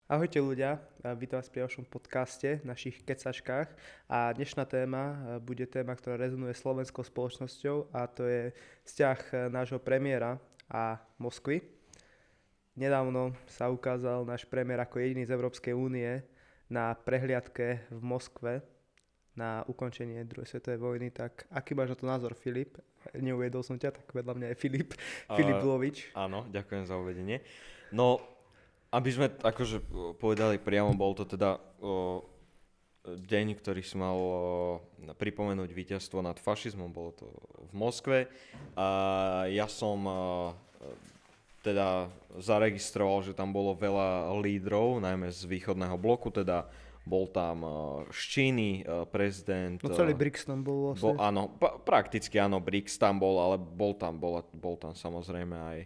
Ahojte ľudia, vítam vás pri ďalšom podcaste, našich kecačkách a dnešná téma bude téma, ktorá rezonuje slovenskou spoločnosťou a to je vzťah nášho premiéra a Moskvy. Nedávno sa ukázal náš premiér ako jediný z Európskej únie na prehliadke v Moskve na ukončenie druhej svetovej vojny, tak aký máš na to názor, Filip? Neuviedol som ťa, tak vedľa mňa je Filip Lovič. Áno, ďakujem za uvedenie. No, aby sme akože povedali priamo, bol to teda deň, ktorý si mal pripomenúť víťazstvo nad fašizmom, bolo to v Moskve. A ja som teda zaregistroval, že tam bolo veľa lídrov, najmä z východného bloku, teda bol tam z Číny prezident. No celý BRICS tam bol vlastne. Áno, prakticky áno, BRICS tam bol, ale bol tam samozrejme aj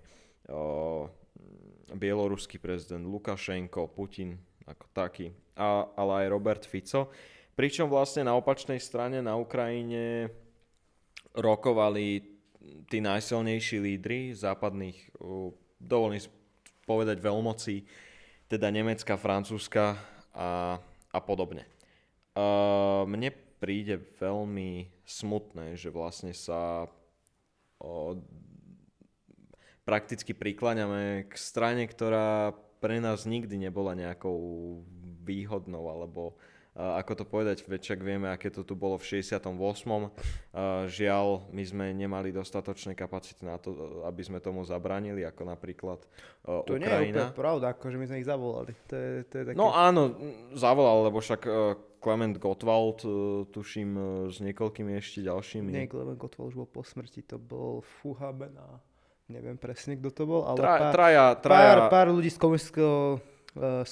bieloruský prezident Lukašenko, Putin ako taký, ale aj Robert Fico. Pričom vlastne na opačnej strane na Ukrajine rokovali tí najsilnejší lídri západných, dovolím povedať veľmocí, teda Nemecka, Francúzska a podobne. Mne príde veľmi smutné, že vlastne sa prakticky prikláňame k strane, ktorá pre nás nikdy nebola nejakou výhodnou, alebo ako to povedať, však vieme, aké to tu bolo v 68. Žiaľ, my sme nemali dostatočné kapacity na to, aby sme tomu zabránili, ako napríklad Ukrajina. To nie je úplne pravda, akože my sme ich zavolali. To je také... No áno, zavolal, lebo však Klement Gottwald, tuším, s niekoľkými ešte ďalšími. Nie, Klement Gottwald už bol po smrti, to bol Fuhaben a neviem presne, kto to bol, ale pár ľudí z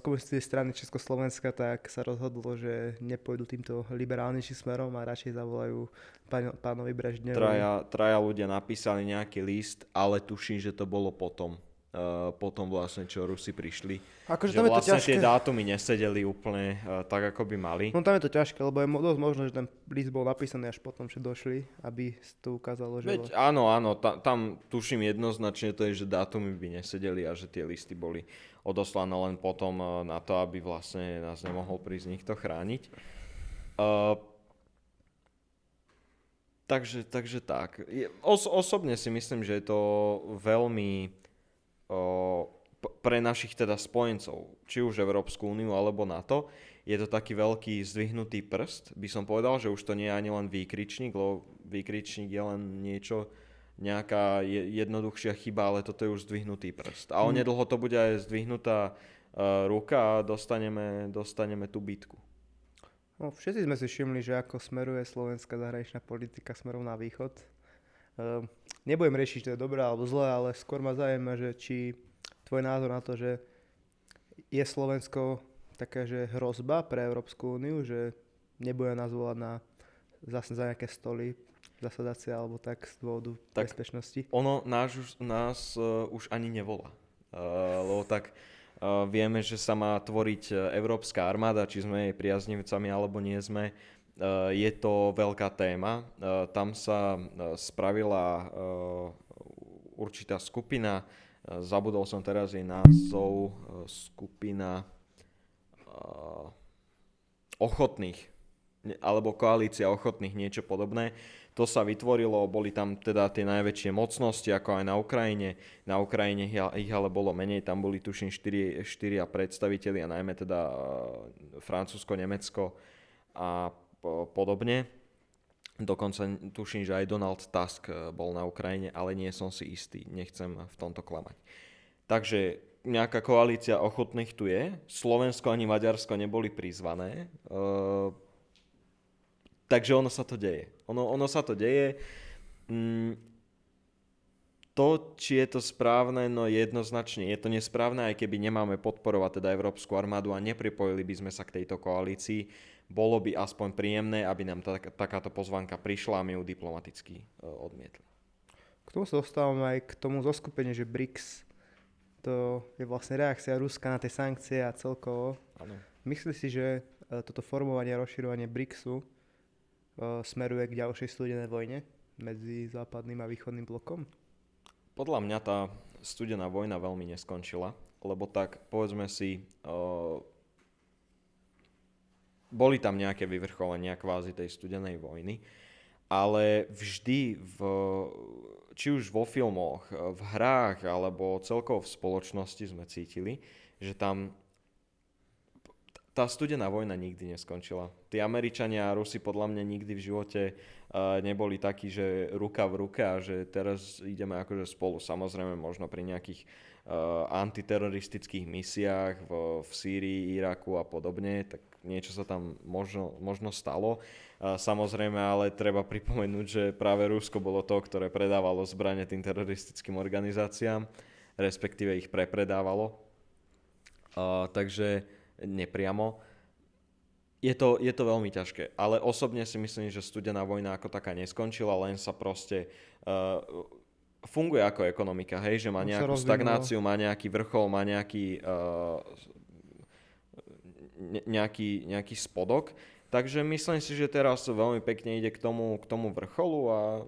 komunistickej strany Československa tak sa rozhodlo, že nepôjdu týmto liberálnejším smerom a radšej zavolajú pánovi Brežnevovi. Traja ľudia napísali nejaký list, ale tuším, že to bolo potom vlastne, čo Rusi prišli. Akože že vlastne tie dátumy nesedeli úplne tak, ako by mali. No tam je to ťažké, lebo je dosť možné, že ten list bol napísaný až potom, že došli, aby to ukázalo, že... Veď, áno, tam tuším jednoznačne to je, že dátumy by nesedeli a že tie listy boli odoslané len potom na to, aby vlastne nás nemohol prísť nikto chrániť. Takže tak. Osobne si myslím, že je to veľmi pre našich teda spojencov, či už Európsku úniu alebo NATO, je to taký veľký zdvihnutý prst. By som povedal, že už to nie je ani len výkričník, lebo výkričník je len nejaká jednoduchšia chyba, ale toto je už zdvihnutý prst. A onedlho to bude aj zdvihnutá ruka a dostaneme tú bitku. No, všetci sme si všimli, že ako smeruje slovenská zahraničná politika smerom na východ. Nebudem riešiť, či to je dobré alebo zlé, ale skôr ma zaujíma, že či tvoj názor na to, že je Slovensko taká, že hrozba pre Európsku úniu, že nebude nás volať zase za nejaké stoly, zasadacie alebo tak z dôvodu bezpečnosti. Ono nás už ani nevolá. Lebo tak vieme, že sa má tvoriť Európska armáda, či sme jej priaznivcami alebo nie sme. Je to veľká téma. Tam sa spravila určitá skupina, zabudol som teraz jej názov, skupina ochotných, alebo koalícia ochotných, niečo podobné. To sa vytvorilo, boli tam teda tie najväčšie mocnosti, ako aj na Ukrajine. Na Ukrajine ich ale bolo menej, tam boli tuším 4 predstavitelia, najmä teda Francúzsko, Nemecko a podobne. Dokonca tuším, že aj Donald Tusk bol na Ukrajine, ale nie som si istý, nechcem v tomto klamať. Takže nejaká koalícia ochotných tu je, Slovensko ani Maďarsko neboli prizvané, takže ono sa to deje. Ono sa to deje. To, či je to správne, no jednoznačne je to nesprávne, aj keby nemáme podporovať teda Európsku armádu a nepripojili by sme sa k tejto koalícii, bolo by aspoň príjemné, aby nám takáto pozvánka prišla a my ju diplomaticky odmietli. K tomu sa dostávame aj k tomu zoskupeniu, že BRICS to je vlastne reakcia Ruska na tie sankcie a celkovo. Áno. Myslíš si, že toto formovanie a rozširovanie BRICSu smeruje k ďalšej studenej vojne medzi západným a východným blokom? Podľa mňa tá studená vojna veľmi neskončila. lebo tak povedzme si, boli tam nejaké vyvrcholenia kvázi tej studenej vojny, ale vždy či už vo filmoch, v hrách alebo celkovo v spoločnosti sme cítili, že tam tá studená vojna nikdy neskončila. Tí Američania a Rusi podľa mňa nikdy v živote neboli takí, že ruka v ruke a že teraz ideme akože spolu. Samozrejme možno pri nejakých antiteroristických misiách v Sýrii, Iraku a podobne, tak niečo sa tam možno stalo. Samozrejme, ale treba pripomenúť, že práve Rusko bolo to, ktoré predávalo zbrane tým teroristickým organizáciám, respektíve ich prepredávalo. Takže nepriamo. Je to veľmi ťažké, ale osobne si myslím, že studená vojna ako taká neskončila, len sa proste funguje ako ekonomika, hej, že má nejakú stagnáciu, má nejaký vrchol, má nejaký spodok. Takže myslím si, že teraz veľmi pekne ide k tomu vrcholu a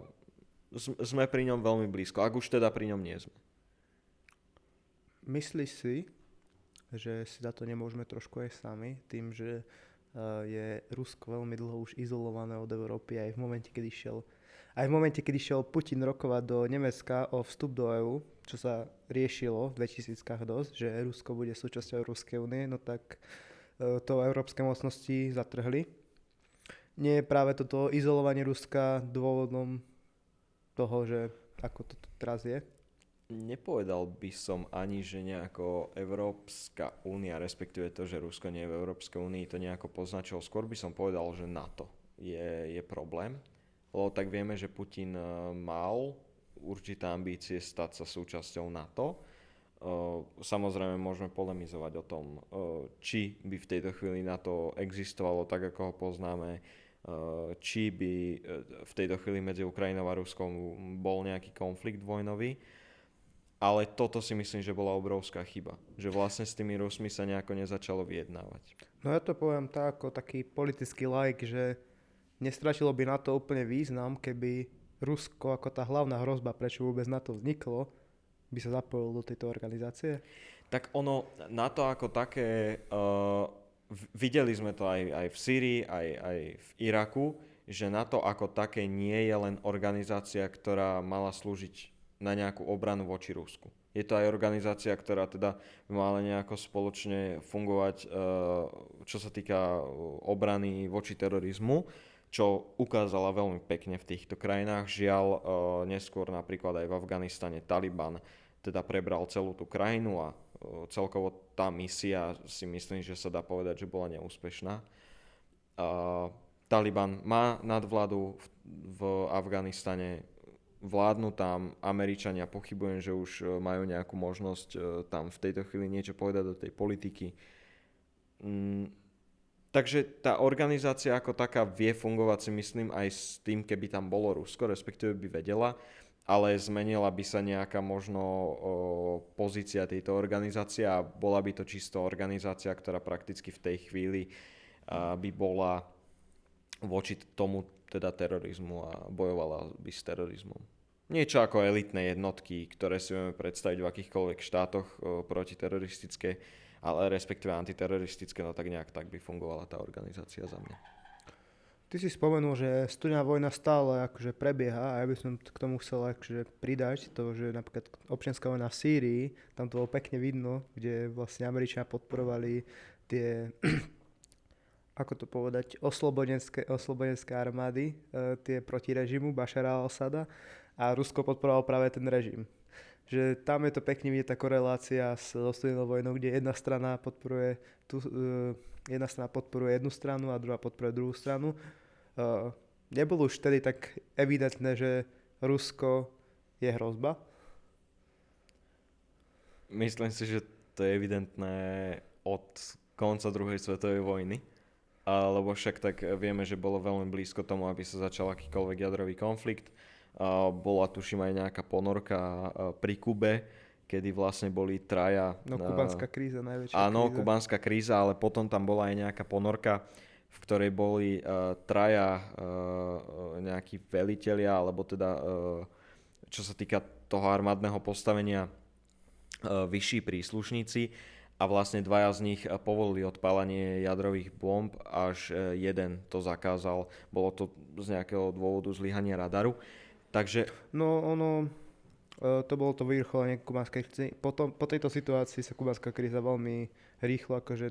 sme pri ňom veľmi blízko, ak už teda pri ňom nie sme. Myslíš si, že si za to nemôžeme trošku aj sami, tým, že je Rusko veľmi dlho už izolované od Európy aj v momente, kedy šiel Putin rokovať do Nemecka o vstup do EÚ, čo sa riešilo v 2000-kách dosť, že Rusko bude súčasťou Európskej únie, no tak to európske mocnosti zatrhli. Nie je práve toto izolovanie Ruska dôvodom toho, že ako to teraz je? Nepovedal by som ani, že nejako Európska únia, respektíve to, že Rusko nie je v Európskej únii, to nejako poznačilo. Skôr by som povedal, že NATO je problém. Lebo tak vieme, že Putin mal určité ambície stať sa súčasťou NATO. Samozrejme môžeme polemizovať o tom, či by v tejto chvíli NATO existovalo tak, ako ho poznáme, či by v tejto chvíli medzi Ukrajinou a Ruskom bol nejaký konflikt vojnový. Ale toto si myslím, že bola obrovská chyba. Že vlastne s tými Rusmi sa nejako nezačalo vyjednávať. No ja to poviem tak, ako taký politický laik, že nestratilo by na to úplne význam, keby Rusko ako tá hlavná hrozba, prečo vôbec NATO vzniklo, by sa zapojilo do tejto organizácie? Tak ono, NATO ako také, videli sme to aj v Sýrii, aj v Iraku, že NATO ako také nie je len organizácia, ktorá mala slúžiť na nejakú obranu voči Rusku. Je to aj organizácia, ktorá teda mala nejako spoločne fungovať, čo sa týka obrany voči terorizmu, čo ukázala veľmi pekne v týchto krajinách. Žiaľ, neskôr napríklad aj v Afganistane Taliban teda prebral celú tú krajinu a celkovo tá misia si myslím, že sa dá povedať, že bola neúspešná. Taliban má nadvládu v Afganistane, vládnu tam, Američania pochybujem, že už majú nejakú možnosť tam v tejto chvíli niečo povedať do tej politiky. Takže tá organizácia ako taká vie fungovať si myslím aj s tým, keby tam bolo Rusko, respektíve by vedela, ale zmenila by sa nejaká možno pozícia tejto organizácie a bola by to čisto organizácia, ktorá prakticky v tej chvíli by bola voči tomu teda terorizmu a bojovala by s terorizmom. Niečo ako elitné jednotky, ktoré si vieme predstaviť v akýchkoľvek štátoch protiteroristické, ale respektíve antiteroristické, no tak nejak tak by fungovala tá organizácia za mňa. Ty si spomenul, že studená vojna stále akože prebieha a ja by som k tomu chcel akože pridať to, že napríklad občianska vojna v Sýrii, tam to bolo pekne vidno, kde vlastne Američania podporovali tie ako to povedať, oslobodenské armády, tie proti režimu Bašara al-Asada a Rusko podporoval práve ten režim. Že tam je to pekne vidieť tá korelácia s studenou vojnou, kde jedna strana podporuje jednu stranu a druhá podporuje druhú stranu. Nebolo už vtedy tak evidentné, že Rusko je hrozba? Myslím si, že to je evidentné od konca druhej svetovej vojny. Lebo však tak vieme, že bolo veľmi blízko tomu, aby sa začal akýkoľvek jadrový konflikt. Bola tuším aj nejaká ponorka pri Kube, kedy vlastne boli traja... No kubánska kríza, najväčšia áno, kríza. kubánska kríza, ale potom tam bola aj nejaká ponorka, v ktorej boli traja nejakí velitelia, alebo teda čo sa týka toho armádneho postavenia vyšší príslušníci a vlastne dvaja z nich povolili odpálenie jadrových bomb, až jeden to zakázal. Bolo to z nejakého dôvodu zlyhania radaru. Takže No ono, to bolo to vyvrcholenie kubanskej krízy. Po tejto situácii sa kubanská kríza veľmi rýchlo akože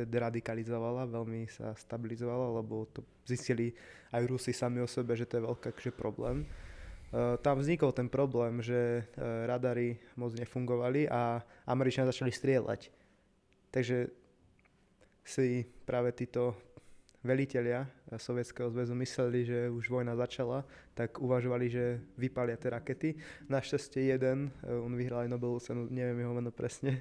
deradikalizovala, veľmi sa stabilizovala, lebo to zistili aj Rusi sami o sebe, že to je veľký akože problém. Tam vznikol ten problém, že radary moc nefungovali a Američania začali strieľať. Takže si práve títo velitelia Sovietskeho zväzu mysleli, že už vojna začala, tak uvažovali, že vypalia tie rakety. Našťastie jeden, on vyhral aj Nobelovú cenu, neviem jeho meno presne,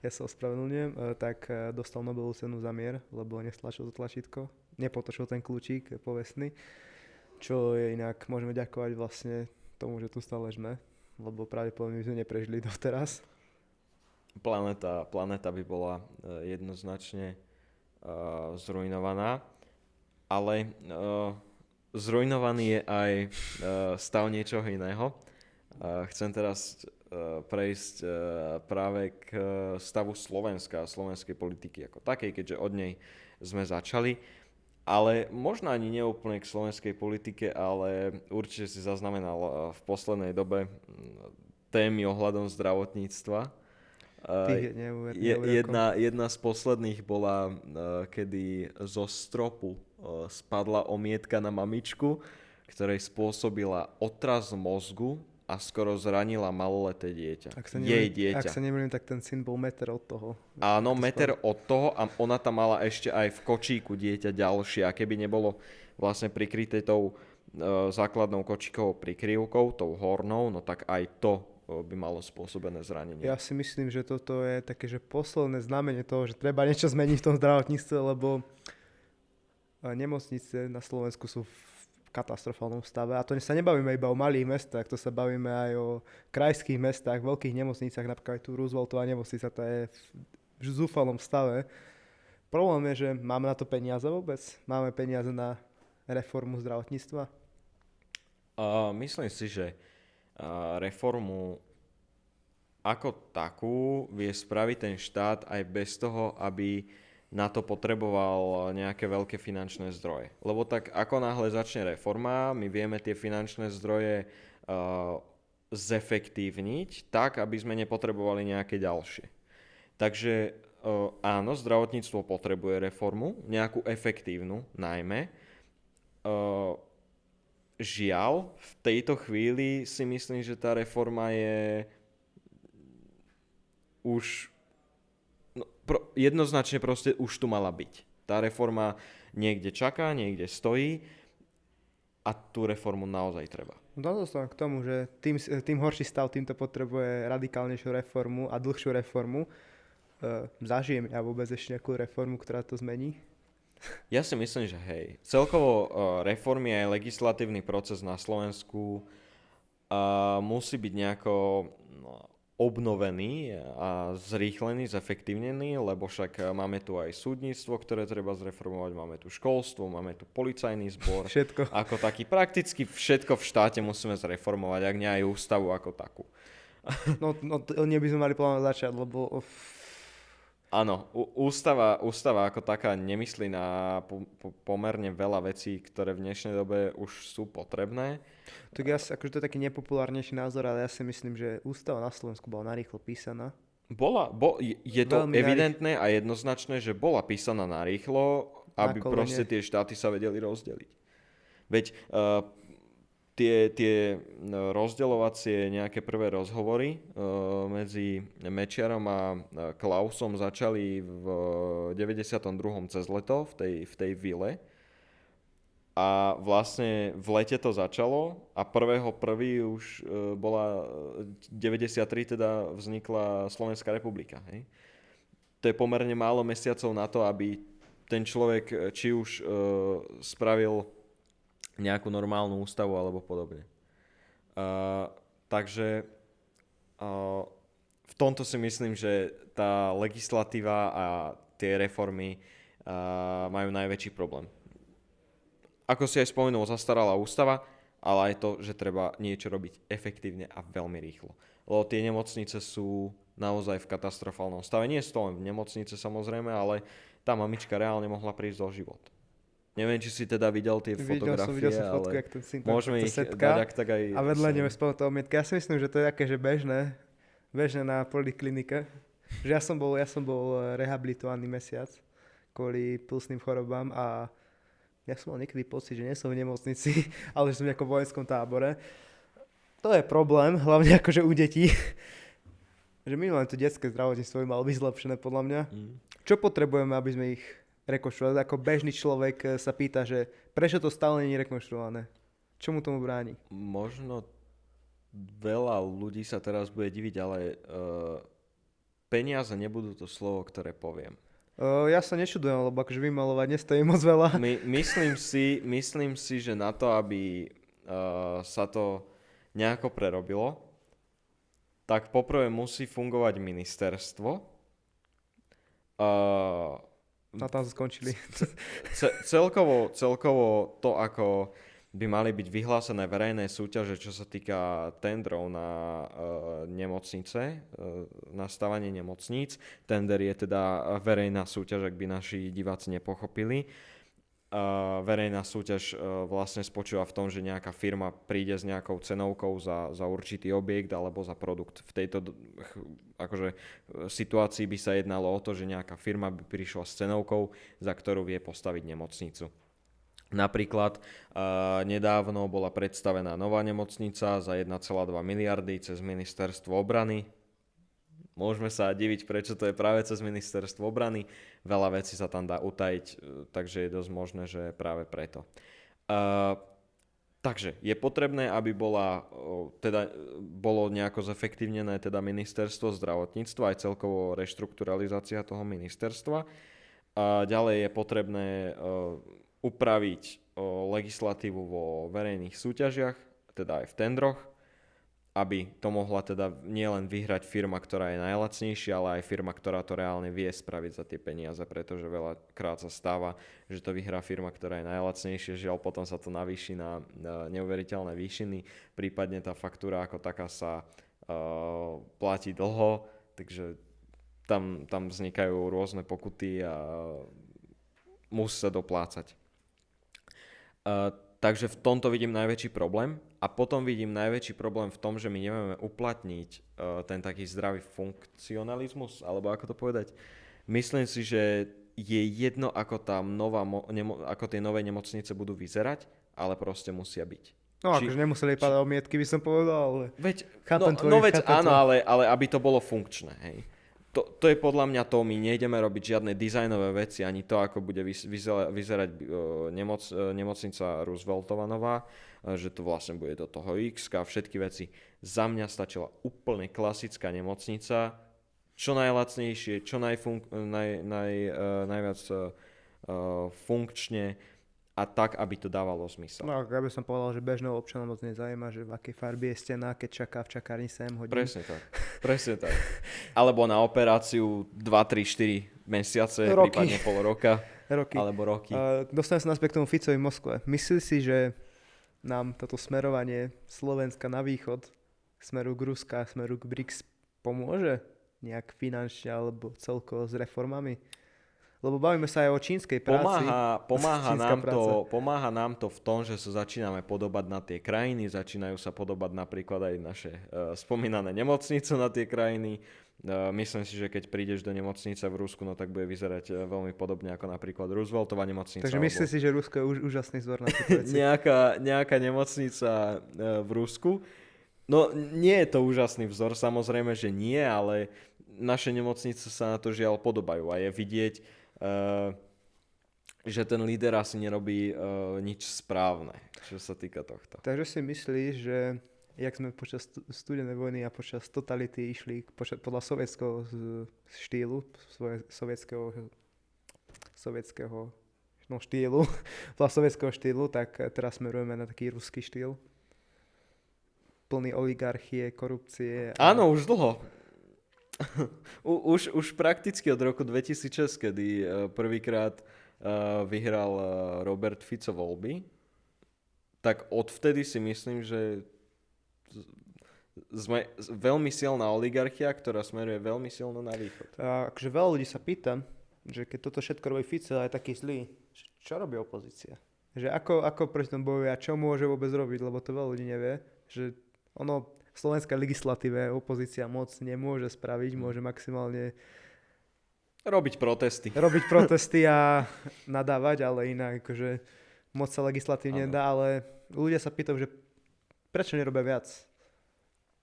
ja sa ospravedlňujem, tak dostal Nobelovú cenu za mier, lebo nestlačil to tlačítko, nepotočil ten kľúčik povestný, čo je inak, môžeme ďakovať vlastne tomu, že tu stále sme, lebo pravdepodobne by sme neprežili doteraz. planéta by bola jednoznačne zrujnovaná, ale zrujnovaný je aj stav niečoho iného. Chcem teraz prejsť práve k stavu Slovenska a slovenskej politiky ako takej, keďže od nej sme začali. Ale možno ani neúplne k slovenskej politike, ale určite si zaznamenal v poslednej dobe témy ohľadom zdravotníctva. Jedna z posledných bola, kedy zo stropu spadla omietka na mamičku, ktorej spôsobila otras mozgu a skoro zranila maloleté dieťa. Jej dieťa. Ak sa nemýlim, tak ten syn bol meter od toho. Áno, meter od toho a ona tam mala ešte aj v kočíku dieťa ďalšie. A keby nebolo vlastne prikryté tou základnou kočíkovou prikryvkou, tou hornou, no tak aj to by malo spôsobené zranenie. Ja si myslím, že toto je také, že posledné znamenie toho, že treba niečo zmeniť v tom zdravotníctve, lebo nemocnice na Slovensku sú v katastrofálnom stave. A to sa nebavíme iba o malých mestách, to sa bavíme aj o krajských mestách, veľkých nemocnicách, napríklad aj tu Rooseveltová nemocnica, tá je v zúfalom stave. Problém je, že máme na to peniaze vôbec? Máme peniaze na reformu zdravotníctva? Myslím si, že reformu ako takú vie spraviť ten štát aj bez toho, aby na to potreboval nejaké veľké finančné zdroje. Lebo tak ako náhle začne reforma, my vieme tie finančné zdroje zefektívniť tak, aby sme nepotrebovali nejaké ďalšie. Takže áno, zdravotníctvo potrebuje reformu, nejakú efektívnu najmä. Žiaľ, v tejto chvíli si myslím, že tá reforma je už jednoznačne proste už tu mala byť. Tá reforma niekde čaká, niekde stojí a tú reformu naozaj treba. Dostávam k tomu, že tým horší stav, týmto potrebuje radikálnejšiu reformu a dlhšiu reformu. Zažijem ja vôbec ešte nejakú reformu, ktorá to zmení? Ja si myslím, že hej. Celkovo reformy aj legislatívny proces na Slovensku musí byť nejako obnovený a zrýchlený, zefektívnený, lebo však máme tu aj súdnictvo, ktoré treba zreformovať, máme tu školstvo, máme tu policajný zbor. Všetko. Ako taký, prakticky všetko v štáte musíme zreformovať, ak nie aj ústavu ako takú. No nie by sme mali plán začať, lebo... Áno, ústava ako taká nemyslí na pomerne veľa vecí, ktoré v dnešnej dobe už sú potrebné. Tak akože to je taký nepopulárnejší názor, ale ja si myslím, že ústava na Slovensku bola narýchlo písaná. Je to veľmi evidentné a jednoznačné, že bola písaná narýchlo, aby proste tie štáty sa vedeli rozdeliť. Veď tie rozdeľovacie nejaké prvé rozhovory medzi Mečiarom a Klausom začali v 92. cez leto v tej vile. A vlastne v lete to začalo a 1.1. už bola 93, teda vznikla Slovenská republika. Hej? To je pomerne málo mesiacov na to, aby ten človek či už spravil nejakú normálnu ústavu alebo podobne. Takže v tomto si myslím, že tá legislatíva a tie reformy majú najväčší problém. Ako si aj spomenul, zastarala ústava, ale aj to, že treba niečo robiť efektívne a veľmi rýchlo. lebo tie nemocnice sú naozaj v katastrofálnom stave. Nie sú to len nemocnice samozrejme, ale tá mamička reálne mohla prísť o život. Neviem, či si teda videl tie fotografie, Videl som fotku, ale jak ten syn môžeme takto ich setká dať ak tak aj a vedľa sem. neho je spolu to omietka. Ja si myslím, že to je také, že bežné na poliklinike. Že ja som bol rehabilitovaný mesiac kvôli pulsným chorobám a ja som mal niekedy pocit, že nie som v nemocnici, ale že som v nejakom vojenskom tábore. To je problém, hlavne akože u detí. Že minimálne to detské zdravotníctvo by malo byť zlepšené podľa mňa. Čo potrebujeme, aby sme ich rekonštruovali? Ako bežný človek sa pýta, že prečo to stále nie je rekonštruované? Čo mu tomu bráni? Možno veľa ľudí sa teraz bude diviť, ale peniaze nebudú to slovo, ktoré poviem. Ja sa nečudujem, lebo akože vymalovať nestojí moc veľa. Myslím si, že na to, aby sa to nejako prerobilo, tak poprvé musí fungovať ministerstvo. A tam skončili. Celkovo to, ako by mali byť vyhlásené verejné súťaže, čo sa týka tendrov na nemocnice, na stavanie nemocníc. Tender je teda verejná súťaž, ak by naši diváci nepochopili. Verejná súťaž vlastne spočíva v tom, že nejaká firma príde s nejakou cenovkou za určitý objekt alebo za produkt. V tejto akože, situácii by sa jednalo o to, že nejaká firma by prišla s cenovkou, za ktorú vie postaviť nemocnicu. Napríklad nedávno bola predstavená nová nemocnica za 1,2 miliardy cez ministerstvo obrany. Môžeme sa diviť, prečo to je práve cez ministerstvo obrany. Veľa vecí sa tam dá utajiť, takže je dosť možné, že práve preto. Takže je potrebné, aby bolo nejako zefektívnené teda ministerstvo zdravotníctva aj celkovo reštrukturalizácia toho ministerstva. Ďalej je potrebné upraviť legislatívu vo verejných súťažiach, teda aj v tendroch, aby to mohla teda nielen vyhrať firma, ktorá je najlacnejšia, ale aj firma, ktorá to reálne vie spraviť za tie peniaze, pretože veľakrát sa stáva, že to vyhrá firma, ktorá je najlacnejšia, žiaľ potom sa to navýši na neuveriteľné výšiny, prípadne tá faktúra ako taká sa platí dlho, takže tam vznikajú rôzne pokuty a musí sa doplácať. Takže v tomto vidím najväčší problém a potom vidím najväčší problém v tom, že my nevieme uplatniť ten taký zdravý funkcionalizmus, alebo ako to povedať. Myslím si, že je jedno, ako ako tie nové nemocnice budú vyzerať, ale proste musia byť. No akože nemuseli padať omietky, by som povedal, ale chápem áno, ale aby to bolo funkčné, hej. To je podľa mňa to, my nejdeme robiť žiadne dizajnové veci, ani to, ako bude vyzerať nemocnica Rooseveltova nová, že to vlastne bude do toho X a všetky veci. Za mňa stačila úplne klasická nemocnica, čo najlacnejšie, čo najviac funkčne a tak, aby to dávalo zmysel. No, ja by som povedal, že bežného občana moc nezajíma, že v akej farbe je stena, keď čaká v čakárni 7 hodín. Presne tak. Alebo na operáciu 2, 3, 4 mesiace, prípadne pol roka. Alebo roky. Dostanem sa naspäť k tomu Ficovi v Moskve. Myslíš si, že nám toto smerovanie Slovenska na východ, smeru k Ruska, smeru k BRICS pomôže nejak finančne alebo celkovo s reformami? Lebo bavíme sa aj o čínskej práci. Pomáha nám to v tom, že sa začíname podobať na tie krajiny, začínajú sa podobať napríklad aj naše spomínané nemocnice na tie krajiny. Myslím si, že keď prídeš do nemocnice v Rusku, no tak bude vyzerať veľmi podobne ako napríklad Rooseveltova nemocnica. Takže myslíš si, že Rusko je úžasný vzor na tieto veci? nejaká nemocnica v Rusku. No nie je to úžasný vzor, samozrejme, že nie, ale naše nemocnice sa na to žiaľ podobajú a je vidieť, že ten líder asi nerobí nič správne, čo sa týka tohto. Takže si myslíš, že jak sme počas studenej vojny a počas totality išli podľa sovietského štýlu, sovietského štýlu, podľa sovietského štýlu, tak teraz smerujeme na taký ruský štýl? Plný oligarchie, korupcie. Áno, už dlho. už prakticky od roku 2006, kedy prvýkrát vyhral Robert Fico voľby, tak odvtedy si myslím, že Sme veľmi silná oligarchia, ktorá smeruje veľmi silno na východ. A akože veľa ľudí sa pýta, že keď toto všetko robí Fico a je taký zlý, čo robí opozícia? Že ako proti tomu bojuje a čo môže vôbec robiť, lebo to veľa ľudí nevie, že ono v slovenskej legislatíve opozícia moc nemôže spraviť, môže maximálne Robiť protesty a nadávať, ale inak akože moc sa legislatívne dá, ale ľudia sa pýtajú, že prečo nerobia viac?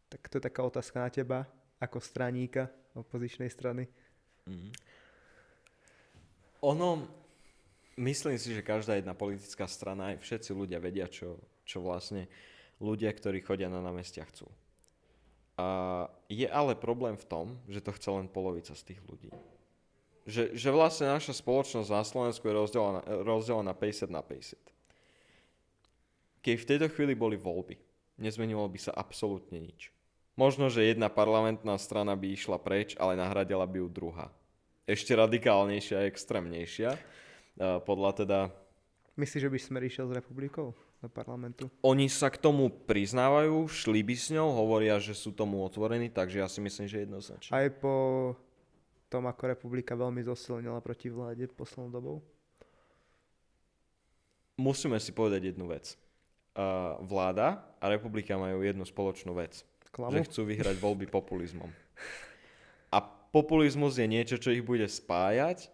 Tak to je taká otázka na teba, ako straníka opozičnej strany. Myslím si, že každá jedna politická strana, aj všetci ľudia vedia, čo vlastne ľudia, ktorí chodia na námestia chcú. A je ale problém v tom, že to chce len polovica z tých ľudí. Že vlastne naša spoločnosť na Slovensku je rozdelená 50 na 50. Keď v tejto chvíli boli voľby, nezmenilo by sa absolútne nič. Možno, že jedna parlamentná strana by išla preč, ale nahradila by ju druhá. Ešte radikálnejšia a extrémnejšia. Podľa teda... Myslíš, že by Smer išiel s Republikou do parlamentu? Oni sa k tomu priznávajú, šli by s ňou, hovoria, že sú tomu otvorení, takže ja si myslím, že jednoznačne. Aj po tom, ako Republika veľmi zosilnila proti vláde poslednou dobou? Musíme si povedať jednu vec. Vláda a Republika majú jednu spoločnú vec. Že chcú vyhrať voľby populizmom. A populizmus je niečo, čo ich bude spájať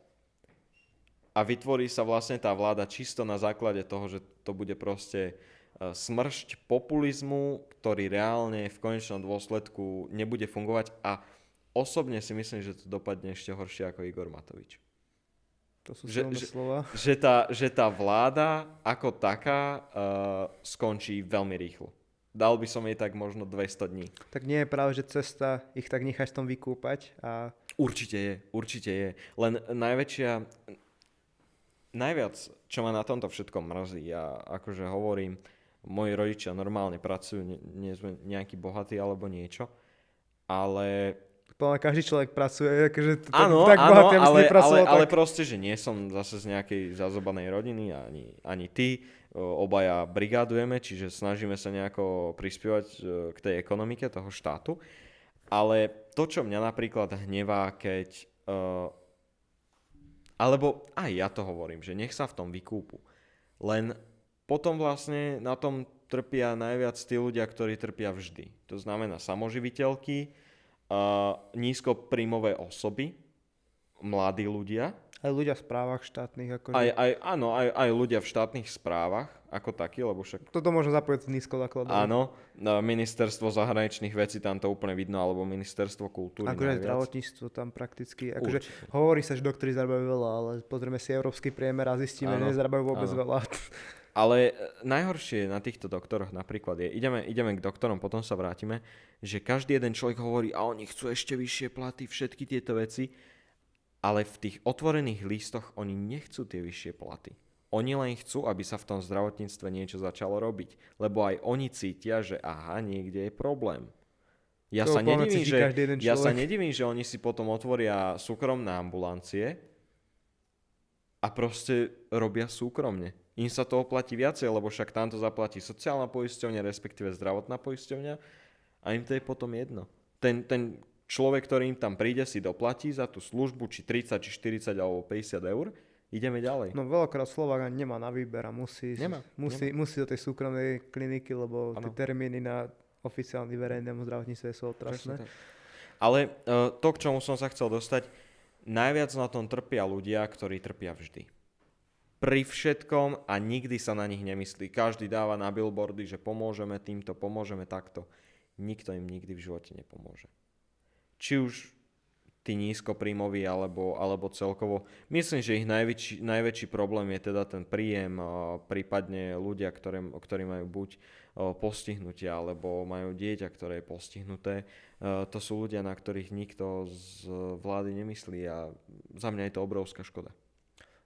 a vytvorí sa vlastne tá vláda čisto na základe toho, že to bude proste smršť populizmu, ktorý reálne v konečnom dôsledku nebude fungovať a osobne si myslím, že to dopadne ešte horšie ako Igor Matovič. To sú silné slova. Že tá vláda ako taká skončí veľmi rýchlo. Dal by som jej tak možno 200 dní. Tak nie je práve, že cesta ich tak necháš tom vykúpať a... Určite je. Len najviac, čo ma na tomto všetkom mrzí, ja akože hovorím, moji rodičia normálne pracujú, nie sme nejakí bohatí alebo niečo, ale... Každý človek pracuje, akože áno, bohatý, ale proste, že nie som zase z nejakej zazobanej rodiny, ani ty, obaja brigádujeme, čiže snažíme sa nejako prispievať k tej ekonomike toho štátu, ale to, čo mňa napríklad hnevá, keď... alebo aj ja to hovorím, že nech sa v tom vykúpu. Len potom vlastne na tom trpia najviac tí ľudia, ktorí trpia vždy. To znamená samoživiteľky, nízkopríjmové osoby, mladí ľudia. Aj ľudia v správach štátnych. Akože... Aj ľudia v štátnych správach ako takí, lebo však... Toto možno zapojiť nízko základov. Áno, ministerstvo zahraničných vecí tam to úplne vidno, alebo ministerstvo kultúry. Akože zdravotníctvo tam prakticky. Akože hovorí sa, že doktori zarábajú veľa, ale pozrieme si európsky priemer a zistíme, že nezarábajú vôbec veľa. Ale najhoršie na týchto doktoroch napríklad je, ideme k doktorom, potom sa vrátime, že každý jeden človek hovorí, a oni chcú ešte vyššie platy, všetky tieto veci, ale v tých otvorených listoch oni nechcú tie vyššie platy. Oni len chcú, aby sa v tom zdravotníctve niečo začalo robiť, lebo aj oni cítia, že niekde je problém. Ja sa nedivím, že oni si potom otvoria súkromné ambulancie a proste robia súkromne. Im sa to oplatí viacej, lebo však tam to zaplatí sociálna poisťovňa, respektíve zdravotná poisťovňa a im to je potom jedno. Ten človek, ktorý im tam príde, si doplatí za tú službu, či 30, či 40 alebo 50 eur, ideme ďalej. No veľakrát Slovák nemá na výber a musí do tej súkromnej kliniky, lebo tie termíny na oficiálny verejnému zdravotníctve sú otrasné. Ale to, k čomu som sa chcel dostať, najviac na tom trpia ľudia, ktorí trpia vždy. Pri všetkom a nikdy sa na nich nemyslí. Každý dáva na billboardy, že pomôžeme týmto, pomôžeme takto. Nikto im nikdy v živote nepomôže. Či už tí nízkopríjmoví alebo celkovo. Myslím, že ich najväčší problém je teda ten príjem, prípadne ľudia, ktorí majú buď postihnutia, alebo majú dieťa, ktoré je postihnuté. To sú ľudia, na ktorých nikto z vlády nemyslí a za mňa je to obrovská škoda.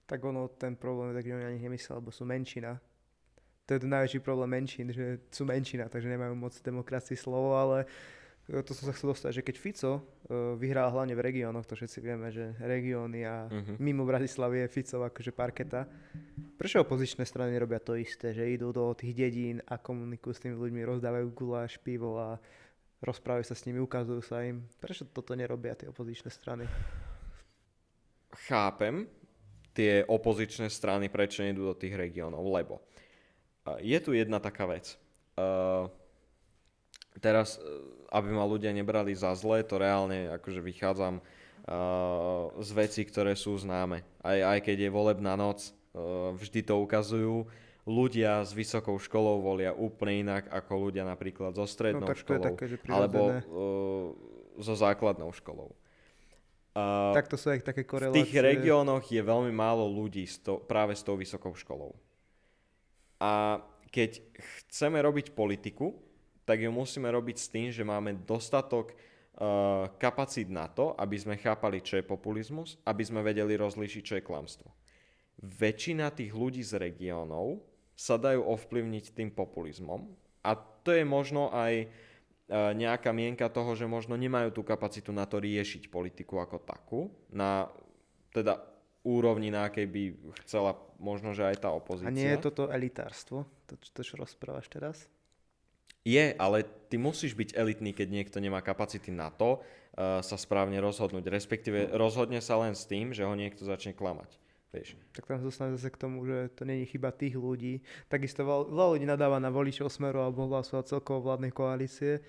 Tak ten problém je tak, že oni na nich nemyslel, lebo sú menšina. To je ten najväčší problém menšín, že sú menšina, takže nemajú moc demokracii slovo, ale to som sa chcel dostať, že keď Fico vyhral hlavne v regiónoch, to všetci vieme, že regióny a mimo Bratislavy je Ficov akože parketa. Prečo opozičné strany robia to isté, že idú do tých dedín a komunikujú s tými ľuďmi, rozdávajú guláš, pivo a rozprávajú sa s nimi, ukazujú sa im. Prečo toto nerobia tie opozičné strany? Chápem tie opozičné strany, prečo nejdú do tých regiónov, lebo je tu jedna taká vec. Teraz, aby ma ľudia nebrali za zlé, to reálne akože vychádzam z vecí, ktoré sú známe. Aj keď je volebná noc, vždy to ukazujú. Ľudia s vysokou školou volia úplne inak ako ľudia napríklad so strednou školou také, alebo so základnou školou. Takto sú aj také V korelácie. tých regiónoch je veľmi málo ľudí práve s tou vysokou školou. A keď chceme robiť politiku, tak ju musíme robiť s tým, že máme dostatok kapacít na to, aby sme chápali, čo je populizmus, aby sme vedeli rozlíšiť, čo je klamstvo. Väčšina tých ľudí z regiónov sa dajú ovplyvniť tým populizmom a to je možno aj nejaká mienka toho, že možno nemajú tú kapacitu na to riešiť politiku ako takú, na teda úrovni, na akej by chcela možno, že aj tá opozícia. A nie je toto elitárstvo, to čo rozprávaš teraz? Je, ale ty musíš byť elitný, keď niekto nemá kapacity na to sa správne rozhodnúť, respektíve rozhodne sa len s tým, že ho niekto začne klamať. Vieš. Tak tam zostaneme zase k tomu, že to nie je chyba tých ľudí. Takisto veľa ľudí nadáva na voličov Smeru alebo hlasovať celkovo vládnej koalície.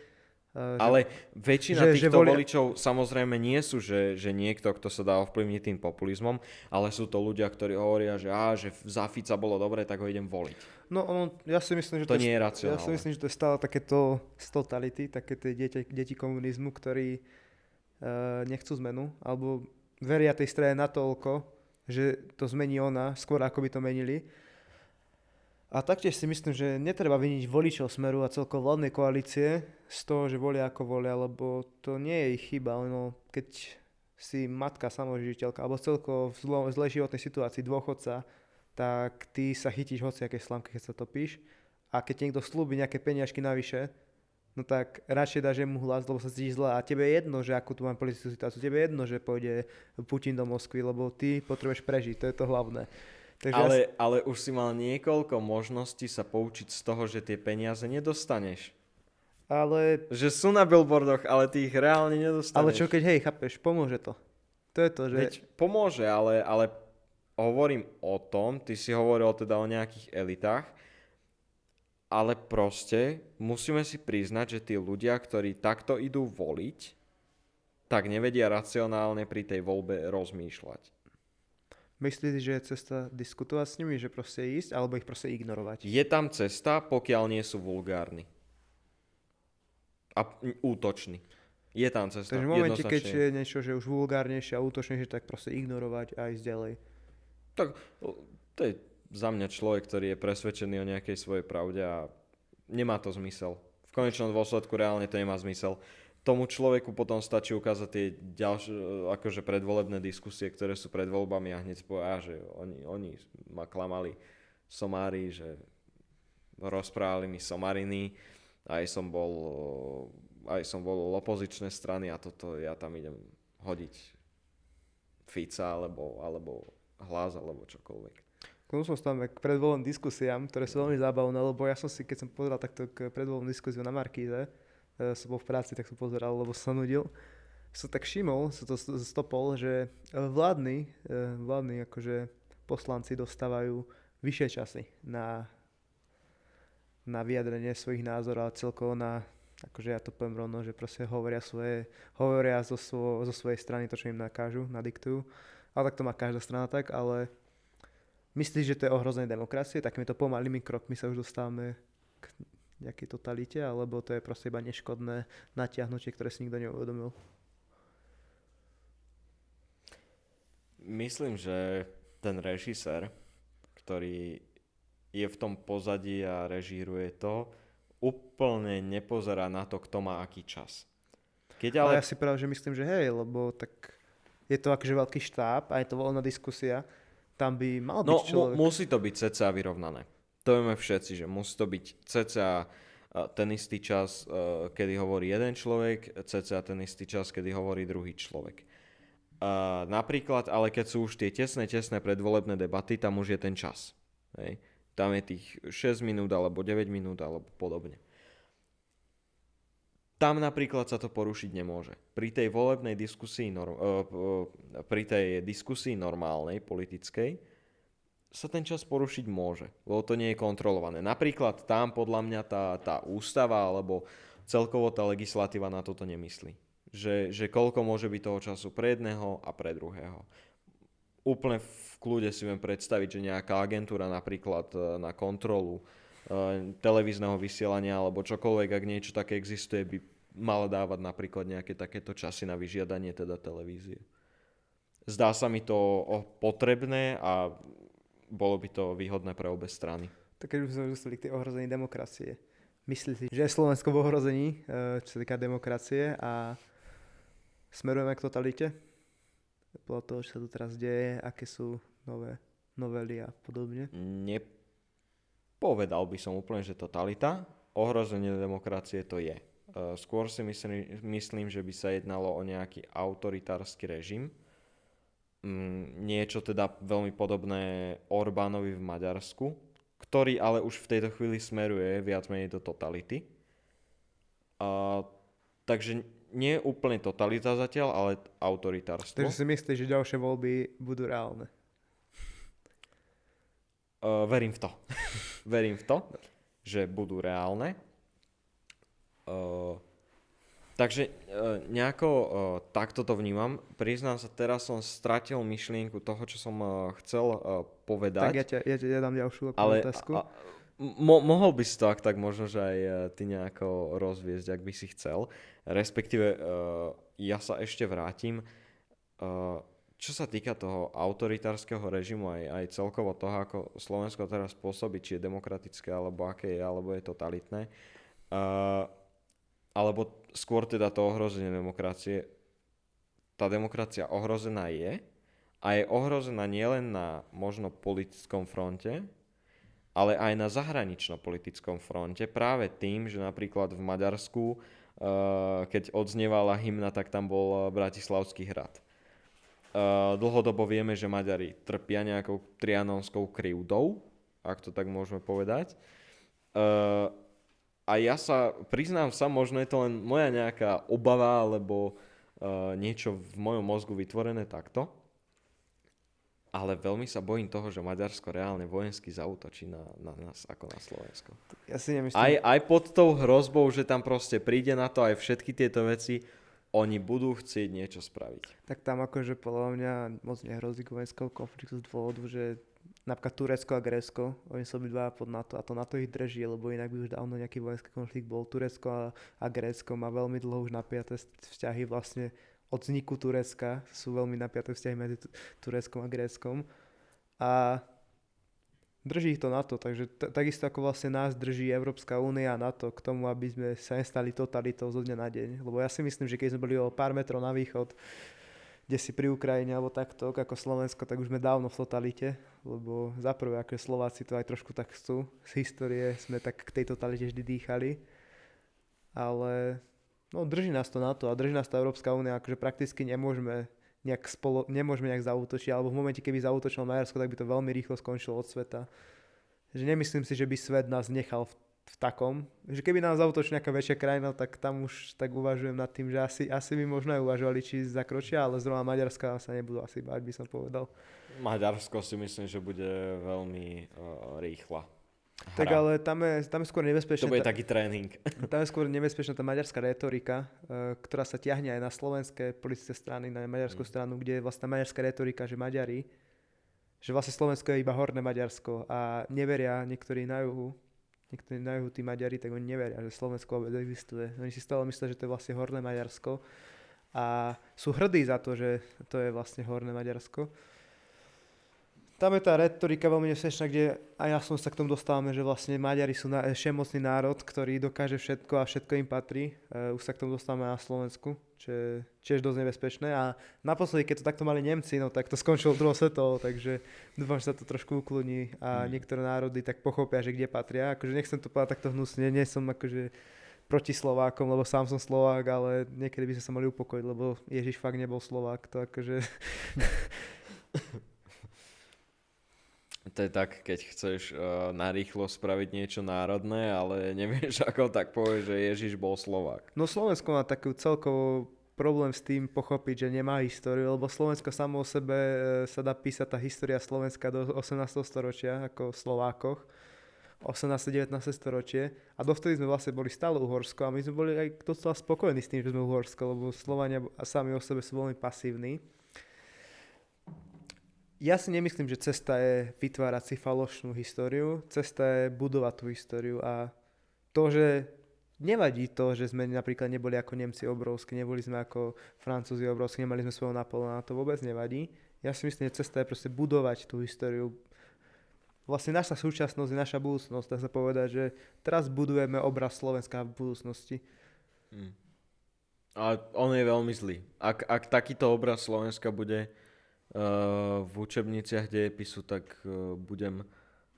Ale väčšina týchto voličov samozrejme nie sú, že niekto, kto sa dá ovplyvniť tým populizmom, ale sú to ľudia, ktorí hovoria, že za Fica bolo dobre, tak ho idem voliť. No, ja si myslím, že to nie je racionálne. Ja si myslím, že to je stále takéto z totality, také tie deti komunizmu, ktorí nechcú zmenu, alebo veria tej strane natoľko, že to zmení ona, skôr ako by to menili. A taktiež si myslím, že netreba viniť voličov Smeru a celkovo vládnej koalície z toho, že volia ako volia, lebo to nie je ich chyba. Keď si matka samoživiteľka alebo celkovo v zlej životnej situácii dôchodca, tak ty sa chytíš hociaké slamky, keď sa topíš. A keď niekto slúbi nejaké peniažky navyše, no tak radšej dáš mu hlas, lebo sa cítiš zle. A tebe je jedno, že akú tu mám politickú situáciu. Tebe je jedno, že pôjde Putin do Moskvy, lebo ty potrebuješ prežiť. To je to hlavné. Takže ale už si mal niekoľko možností sa poučiť z toho, že tie peniaze nedostaneš. Že sú na billboardoch, ale ty ich reálne nedostaneš. Ale čo keď, chápeš, pomôže to. To je to, že... Veď pomôže, ale hovorím o tom, ty si hovoril teda o nejakých elitách, ale proste musíme si priznať, že tí ľudia, ktorí takto idú voliť, tak nevedia racionálne pri tej voľbe rozmýšľať. Myslíš, že je cesta diskutovať s nimi, že proste ísť, alebo ich proste ignorovať? Je tam cesta, pokiaľ nie sú vulgárni. A útoční. Je tam cesta. Takže v momente, keď je niečo, že už vulgárnejšie a útočnejšie, tak proste ignorovať a ísť ďalej. Tak to je za mňa človek, ktorý je presvedčený o nejakej svojej pravde a nemá to zmysel. V konečnom dôsledku reálne to nemá zmysel. Tomu človeku potom stačí ukázať tie ďalšie, akože predvolebné diskusie, ktoré sú pred voľbami a hneď povedia, že oni ma klamali somári, že rozprávali mi somariny, aj som bol opozičné strany a toto ja tam idem hodiť Fica alebo Hlas alebo čokoľvek. Som tam k predvolebným diskusiám, ktoré sú veľmi zábavné, lebo ja som si, keď som pozeral takto k predvolebným diskusiu na Markíze, som bol v práci, tak som pozeral, lebo som sa nudil. Som tak všimol, som to stopol, že vládni akože poslanci dostávajú vyššie časy na vyjadrenie svojich názorov a celkovo na, akože ja to poviem rovno, že proste hovoria zo svojej strany to, čo im nakážu, nadiktujú. Ale tak to má každá strana tak, ale myslíš, že to je ohrozenie demokracie? Takýmito pomalými krokmi sa už dostávame k nejakej totalite, alebo to je proste iba neškodné natiahnutie, ktoré si nikto neuvedomil? Myslím, že ten režisér, ktorý je v tom pozadí a režíruje to, úplne nepozerá na to, kto má aký čas. Ale ja si práve, že myslím, že hej, lebo tak je to akože veľký štáb a je to voľná diskusia. Tam by mal byť človek. Musí to byť cca vyrovnané. To vieme všetci, že musí to byť cca ten istý čas, kedy hovorí jeden človek, cca ten istý čas, kedy hovorí druhý človek. Napríklad, ale keď sú už tie tesné predvolebné debaty, tam už je ten čas. Hej. Tam je tých 6 minút, alebo 9 minút, alebo podobne. tam napríklad sa to porušiť nemôže. Pri tej volebnej diskusii, pri tej diskusii normálnej, politickej, sa ten čas porušiť môže, lebo to nie je kontrolované. Napríklad tam podľa mňa tá ústava alebo celkovo tá legislatíva na toto nemyslí. Že koľko môže byť toho času pre jedného a pre druhého. Úplne v kľude si viem predstaviť, že nejaká agentúra napríklad na kontrolu televízneho vysielania alebo čokoľvek, ak niečo také existuje, by mala dávať napríklad nejaké takéto časy na vyžiadanie teda televízie. Zdá sa mi to potrebné a bolo by to výhodné pre obe strany. Tak keď už sme dostali k tej ohrození demokracie, myslíš si, že je Slovensko v ohrození, čo sa týka demokracie a smerujeme k totalite? Podľa toho, čo sa tu teraz deje, aké sú nové novely a podobne? Povedal by som úplne, že totalita. Ohrozenie demokracie to je. Skôr si myslím, že by sa jednalo o nejaký autoritársky režim. Niečo teda veľmi podobné Orbánovi v Maďarsku, ktorý ale už v tejto chvíli smeruje viac menej do totality. Takže nie úplne totalita zatiaľ, ale autoritárstvo. Takže si myslíš, že ďalšie voľby budú reálne? Verím v to. Verím v to, že budú reálne. Takže nejako takto to vnímam. Priznám sa, teraz som stratil myšlienku toho, čo som chcel povedať. Tak ja dám ďalšiu otázku. Mohol by si to, ak tak možno, že aj ty nejako rozviesť, ak by si chcel. Respektíve, ja sa ešte vrátim. Čo sa týka toho autoritárskeho režimu, aj celkovo toho, ako Slovensko teraz pôsobí, či je demokratické, alebo aké je, alebo je totalitné, alebo skôr teda to ohrozenie demokracie. Tá demokracia ohrozená je a je ohrozená nielen na možno politickom fronte, ale aj na zahranično-politickom fronte práve tým, že napríklad v Maďarsku, keď odznievala hymna, tak tam bol Bratislavský hrad. Dlhodobo vieme, že Maďari trpia nejakou trianonskou krivdou, ak to tak môžeme povedať. A ja sa priznám možno je to len moja nejaká obava alebo niečo v mojom mozgu vytvorené takto. Ale veľmi sa bojím toho, že Maďarsko reálne vojensky zaútočí na nás ako na Slovensko. Ja si nemyslím. Aj pod tou hrozbou, že tam proste príde na to aj všetky tieto veci, oni budú chcieť niečo spraviť. Tak tam akože podľa mňa moc nehrozí k vojenskému konfliktu z dôvodu, že napríklad Turecko a Grécko, oni sú obidva pod NATO a to NATO ich drží, lebo inak by už dávno nejaký vojenský konflikt bol. Turecko a Grécko má veľmi dlho už napiaté vzťahy vlastne od vzniku Turecka sú veľmi napiaté vzťahy medzi Tureckom a Gréckom a drží ich to NATO, takže takisto ako vlastne nás drží Európska únia a NATO k tomu, aby sme sa nestali totalitou zo dňa na deň. Lebo ja si myslím, že keď sme boli o pár metrov na východ, kde si pri Ukrajine alebo takto, ako Slovensko, tak už sme dávno v totalite, lebo zaprvé, ako Slováci to aj trošku tak chcú, z histórie sme tak k tej totalite vždy dýchali, ale no drží nás to NATO a drží nás tá Európska únia, akože prakticky nemôžeme nejak zaútočiť, alebo v momente, keby zaútočilo Maďarsko, tak by to veľmi rýchlo skončilo od sveta. Že nemyslím si, že by svet nás nechal v takom, že keby nám zaútočila nejaká väčšia krajina, tak tam už tak uvažujem nad tým, že asi by možno aj uvažovali, či zakročia, ale zrovna Maďarska sa nebudú asi báť, by som povedal. Maďarsko si myslím, že bude veľmi rýchla. Tak ale tam je skôr nebezpečná. To bude taký tréning. Tam je skôr nebezpečná tá maďarská retorika, ktorá sa ťahne aj na slovenské politické strany, na maďarskú stranu, kde je vlastne maďarská retorika, že Maďari, že vlastne Slovensko je iba horné Maďarsko a neveria niektorí na juhu tí Maďari, tak oni neveria, že Slovensko vôbec existuje. Oni si stále myslia, že to je vlastne horné Maďarsko a sú hrdí za to, že to je vlastne horné Maďarsko. Tam je tá retorika veľmi nebezpečná, kde aj ja som sa k tomu dostávame, že vlastne Maďari sú všemocný národ, ktorý dokáže všetko a všetko im patrí. Už sa k tomu dostávame na Slovensku, čo je tiež dosť nebezpečné. A naposledy, keď to takto mali Nemci, no tak to skončilo druhou svetovou, takže dúfam, že sa to trošku ukludní a niektoré národy tak pochopia, že kde patria. Akože nechcem to povedať takto hnusne, nie som akože proti Slovákom, lebo sám som Slovák, ale niekedy by sme sa mali upokojiť, lebo Ježiš fakt nebol Slovák, to akože... To je tak, keď chceš narýchlo spraviť niečo národné, ale nevieš ako, tak povieš, že Ježiš bol Slovák. No Slovensko má takú celkovo problém s tým pochopiť, že nemá históriu, lebo Slovensko samo o sebe sa dá písať tá história Slovenska do 18. storočia, ako v Slovákoch, 18. 19. storočie a dovtedy sme vlastne boli stále Uhorsko a my sme boli aj docela spokojní s tým, že sme Uhorsko, lebo Slovania sami o sebe sú veľmi pasívni. Ja si nemyslím, že cesta je vytvárať si falošnú históriu, cesta je budovať tú históriu a to, že nevadí to, že sme napríklad neboli ako Nemci obrovskí, neboli sme ako Francúzi obrovskí, nemali sme svojho Napoleona, to vôbec nevadí. Ja si myslím, že cesta je proste budovať tú históriu. Vlastne naša súčasnosť je naša budúcnosť, dá sa povedať, že teraz budujeme obraz Slovenska v budúcnosti. A on je veľmi zlý. Ak takýto obraz Slovenska bude v učebniciach dejepisu, tak budem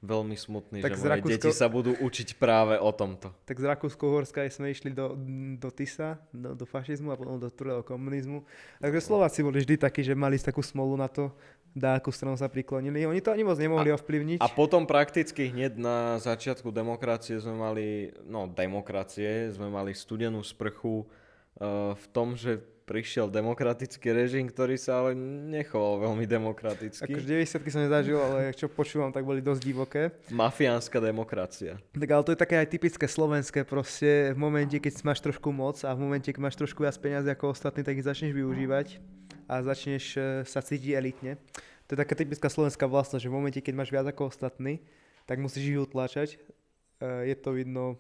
veľmi smutný, tak že moje deti sa budú učiť práve o tomto. Tak z Rakúsko-Uhorska sme išli do TISA, do fašizmu a potom do tvrdého komunizmu. Takže Slováci boli vždy takí, že mali takú smolu na to, akú stranu sa priklonili. Oni to ani moc nemohli ovplyvniť. A potom prakticky hneď na začiatku demokracie sme mali studenú sprchu v tom, že prišiel demokratický režim, ktorý sa ale nechoval veľmi demokraticky. Akože 90-ky som nezažil, ale čo počúvam, tak boli dosť divoké. Mafiánska demokracia. Tak ale to je také aj typické slovenské proste. V momente, keď máš trošku moc a v momente, keď máš trošku viac peniazy ako ostatní, tak ich začneš využívať a začneš sa cítiť elitne. To je taká typická slovenská vlastnosť, že v momente, keď máš viac ako ostatní, tak musíš ich utláčať. Je to vidno.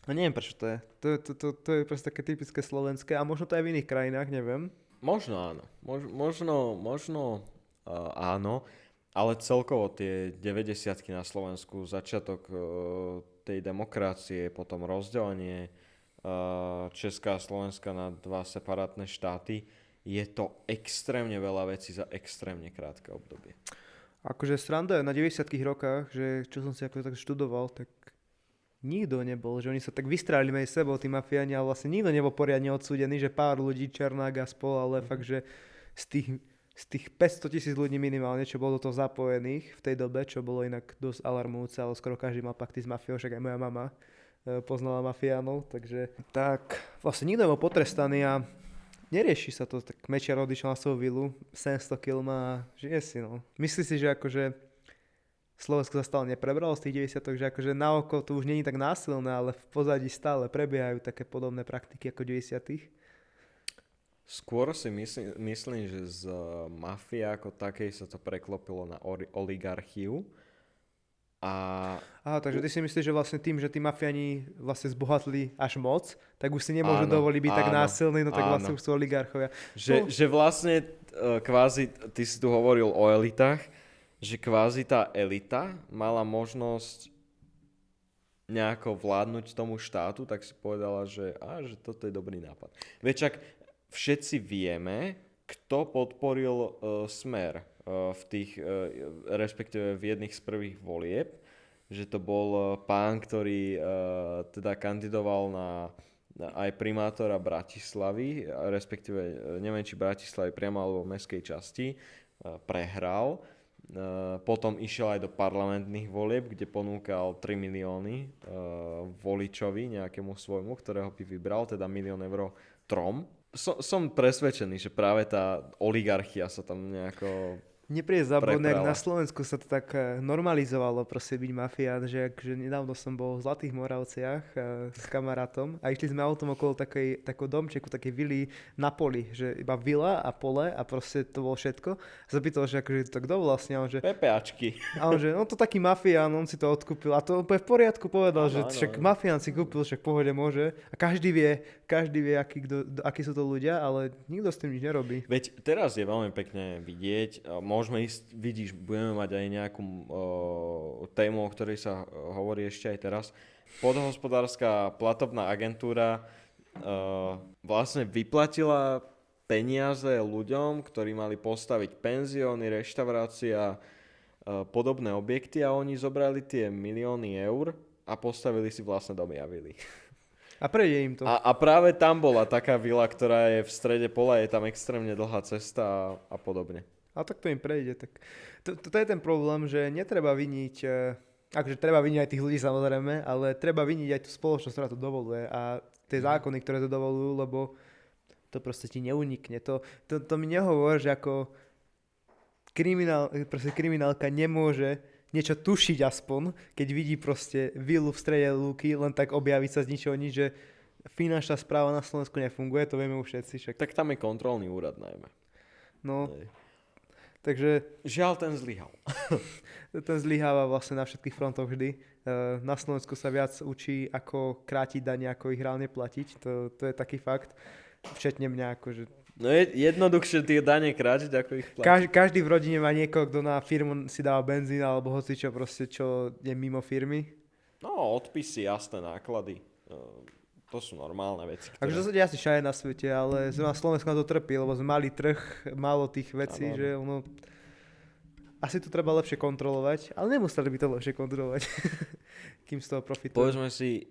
No neviem, prečo to je. To je proste také typické slovenské a možno to aj v iných krajinách, neviem. Možno áno. Možno áno, ale celkovo tie 90-ky na Slovensku, začiatok tej demokracie, potom rozdelenie Česká a Slovenska na dva separátne štáty, je to extrémne veľa vecí za extrémne krátke obdobie. Akože sranda je na 90-kých rokách, že čo som si ako tak študoval, tak nikto nebol, že oni sa tak vystrálili medzi sebou, tí mafiáni, ale vlastne nikto nebol poriadne odsúdený, že pár ľudí, Černák a spol, ale fakt, že z tých 500 000 ľudí minimálne, čo bolo do toho zapojených v tej dobe, čo bolo inak dosť alarmujúce, ale skoro každý mal pakty s mafiou, však aj moja mama poznala mafiánov, takže tak vlastne nikto nebol potrestaný a nerieši sa to, tak Mečiar odišiel na svoju vilu, 700 km a žije si, no. Myslí si, že akože Slovensko sa stále neprebralo z tých 90-tok, že akože na oko to už nie je tak násilné, ale v pozadí stále prebiehajú také podobné praktiky ako 90-tých. Skôr si myslím, že z mafie ako takej sa to preklopilo na oligarchiu. Takže ty si myslíš, že vlastne tým, že tí mafiani vlastne zbohatli až moc, tak už si nemôžu dovoliť byť tak násilní, no tak vlastne už sú oligarchovia. Že vlastne kvázi, ty si tu hovoril o elitách, že kvázi tá elita mala možnosť nejako vládnuť tomu štátu, tak si povedala, že toto je dobrý nápad. Veď však všetci vieme, kto podporil Smer v tých, respektíve v jedných z prvých volieb, že to bol pán, ktorý teda kandidoval na aj primátora Bratislavy, respektíve neviem, či Bratislavy priamo alebo v mestskej časti, prehral. Potom išiel aj do parlamentných volieb, kde ponúkal 3 milióny voličovi, nejakému svojmu, ktorého by vybral, teda 1 000 000 eur trom. Som presvedčený, že práve tá oligarchia sa tam nejako Nepríde zabudnúť, na Slovensku sa to tak normalizovalo proste byť mafián, že nedávno som bol v Zlatých Moravciach s kamarátom a išli sme autom okolo takého domčeku, takej vily na poli, že iba vila a pole a proste to bolo všetko. Zapýtal, že akože to kto vlastne? A on, že PPAčky. A on, že no to taký mafián, on si to odkúpil a to v poriadku povedal, že však mafián si kúpil, však v pohode môže a každý vie, akí sú to ľudia, ale nikto s tým nič nerobí. Veď teraz je veľmi pekne vidieť, môžeme ísť, vidíš, budeme mať aj nejakú tému, o ktorej sa hovorí ešte aj teraz. Podhospodárska platobná agentúra vlastne vyplatila peniaze ľuďom, ktorí mali postaviť penzióny, reštaurácia, podobné objekty a oni zobrali tie milióny eur a postavili si vlastné domy a vily. A prejde im to. A práve tam bola taká vila, ktorá je v strede pola, je tam extrémne dlhá cesta a podobne. A tak to im prejde. Tak to je ten problém, že netreba viniť, akože treba viniť aj tých ľudí samozrejme, ale treba viniť aj tú spoločnosť, ktorá to dovoluje a tie zákony, ktoré to dovolujú, lebo to proste ti neunikne. To mi nehovor, že ako kriminálka nemôže niečo tušiť aspoň, keď vidí proste vilu v strede lúky, len tak objaviť sa z ničoho nič, že finančná správa na Slovensku nefunguje, to vieme už všetci. Však. Tak tam je kontrolný úrad najmä. No, takže... Žiaľ, ten zlyhal. Ten zlyháva vlastne na všetkých frontoch vždy. Na Slovensku sa viac učí, ako krátiť dane, ako ich reálne platiť. To je taký fakt. Včetne mňa, akože... No je jednoduchšie tie dane krátiť, ako ich platiť. Každý v rodine má niekoho, kto na firmu si dáva benzín, alebo hocičo proste, čo je mimo firmy. No, odpisy, jasné náklady. To sú normálne veci. Ktoré... Akože to sa deje asi všade na svete, ale na Slovensku na to trpí, lebo sme mali trh, málo tých vecí, ano. Že ono... Asi to treba lepšie kontrolovať, ale nemuseli by to lepšie kontrolovať, kým z toho profitujú. Povedzme si,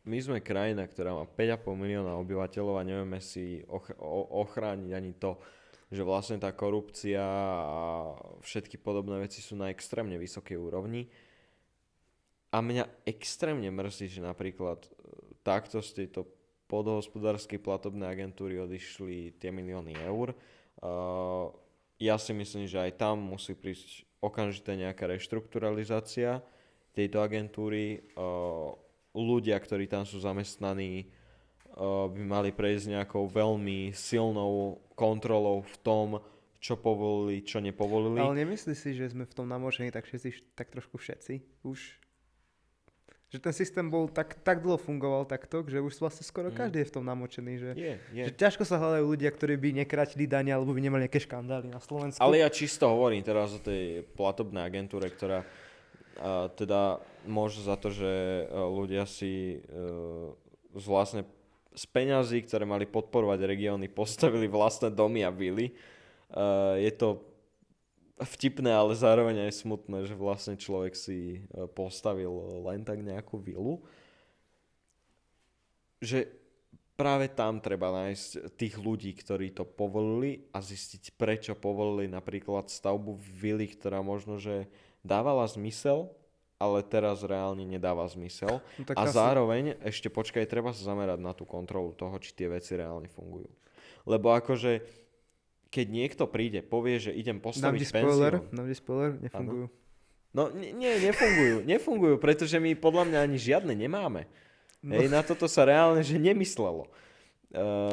my sme krajina, ktorá má 5,5 milióna obyvateľov a nevieme si ochrániť ani to, že vlastne tá korupcia a všetky podobné veci sú na extrémne vysokej úrovni. A mňa extrémne mrzí, že napríklad takto z tejto podhospodárskej platobnej agentúry odišli tie milióny eur. Ja si myslím, že aj tam musí prísť okamžite nejaká reštrukturalizácia tejto agentúry. Ľudia, ktorí tam sú zamestnaní, by mali prejsť nejakou veľmi silnou kontrolou v tom, čo povolili, čo nepovolili. Ale nemyslíš si, že sme v tom namočení tak trošku všetci už? Že ten systém bol tak dlho fungoval takto, že už vlastne skoro každý je v tom namočený. Že ťažko sa hľadajú ľudia, ktorí by nekrátili dane alebo by nemali nejaké škandály na Slovensku. Ale ja čisto hovorím teraz o tej platobnej agentúre, ktorá teda môže za to, že ľudia si vlastne z peňazí, ktoré mali podporovať regióny, postavili vlastné domy a vily. Je to vtipné, ale zároveň aj smutné, že vlastne človek si postavil len tak nejakú vilu. Že práve tam treba nájsť tých ľudí, ktorí to povolili a zistiť, prečo povolili napríklad stavbu vily, ktorá možno, že dávala zmysel, ale teraz reálne nedáva zmysel. No, a zároveň, ešte počkaj, treba sa zamerať na tú kontrolu toho, či tie veci reálne fungujú. Lebo akože keď niekto príde, povie, že idem postaviť penzión. Dám ti spoiler, nefungujú. No nefungujú, pretože my podľa mňa ani žiadne nemáme. No. Hej, na toto sa reálne, že nemyslelo.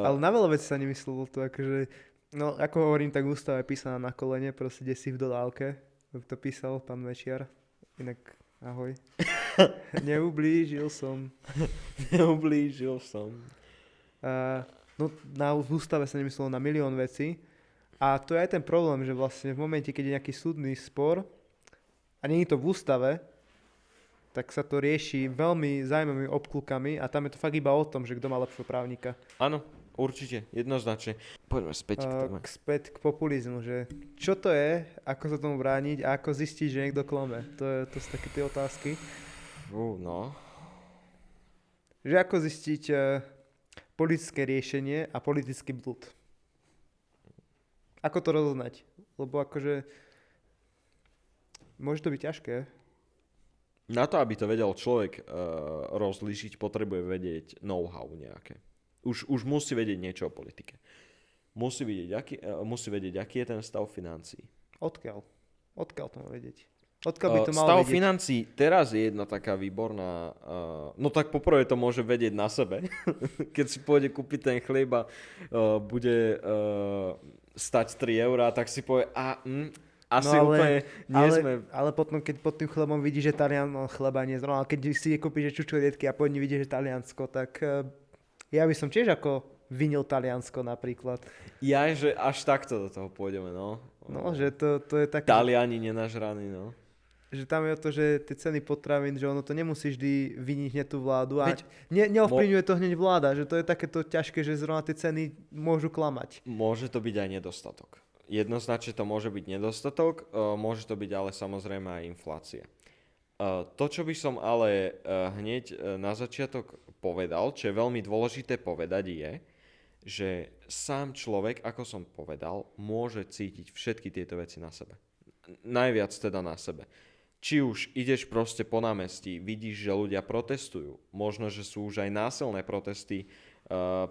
Ale na veľa vecí sa nemyslelo to, akože, no ako hovorím, tak ústava je písaná na kolene, proste kde si v dodávke. To písal pán Mečiar. Inak ahoj. Neublížil som. No na ústave sa nemyslelo na milión vecí. A to je aj ten problém, že vlastne v momente, keď je nejaký súdny spor a nie je to v ústave, tak sa to rieši veľmi zaujímavými obklukami a tam je to fakt iba o tom, že kto má lepšieho právnika. Áno, určite, jednoznačne. Poďme späť späť k populizmu, že čo to je, ako sa tomu brániť a ako zistiť, že niekto klame. To sú také tie otázky. No. Že ako zistiť politické riešenie a politický blud. Ako to rozoznať? Lebo akože môže to byť ťažké. Na to, aby to vedel človek rozlíšiť, potrebuje vedieť know-how nejaké. Už musí vedieť niečo o politike. Musí vedieť, aký je ten stav financií. Odkiaľ to má vedieť? Odkiaľ by to mal stav vedieť? financií, teraz je jedna taká výborná, no tak poprvé to môže vedieť na sebe. Keď si pôjde kúpiť ten chlieb a bude stať 3 eurá, tak si povie, asi no úplne nie sme... Ale potom, keď pod tým chlebom vidí, že chleba nie je zrovna, ale keď si kúpi, že čučoriedky a pod ním vidí, že Taliansko, tak ja by som tiež ako vinil Taliansko napríklad. Ja, že až takto do toho pôjdeme, no. No, že to je také... Taliani nenažraní, no. Že tam je o to, že tie ceny potravín, že ono to nemusí vždy viniť hneď tú vládu a neovplyvňuje to hneď vláda, že to je takéto ťažké, že zrovna tie ceny môžu klamať. Môže to byť aj nedostatok. Jednoznačne to môže byť nedostatok, môže to byť ale samozrejme aj inflácia. To, čo by som ale hneď na začiatok povedal, čo je veľmi dôležité povedať je, že sám človek, ako som povedal, môže cítiť všetky tieto veci na sebe. Najviac teda na sebe. Či už ideš proste po námestí, vidíš, že ľudia protestujú, možno, že sú už aj násilné protesty,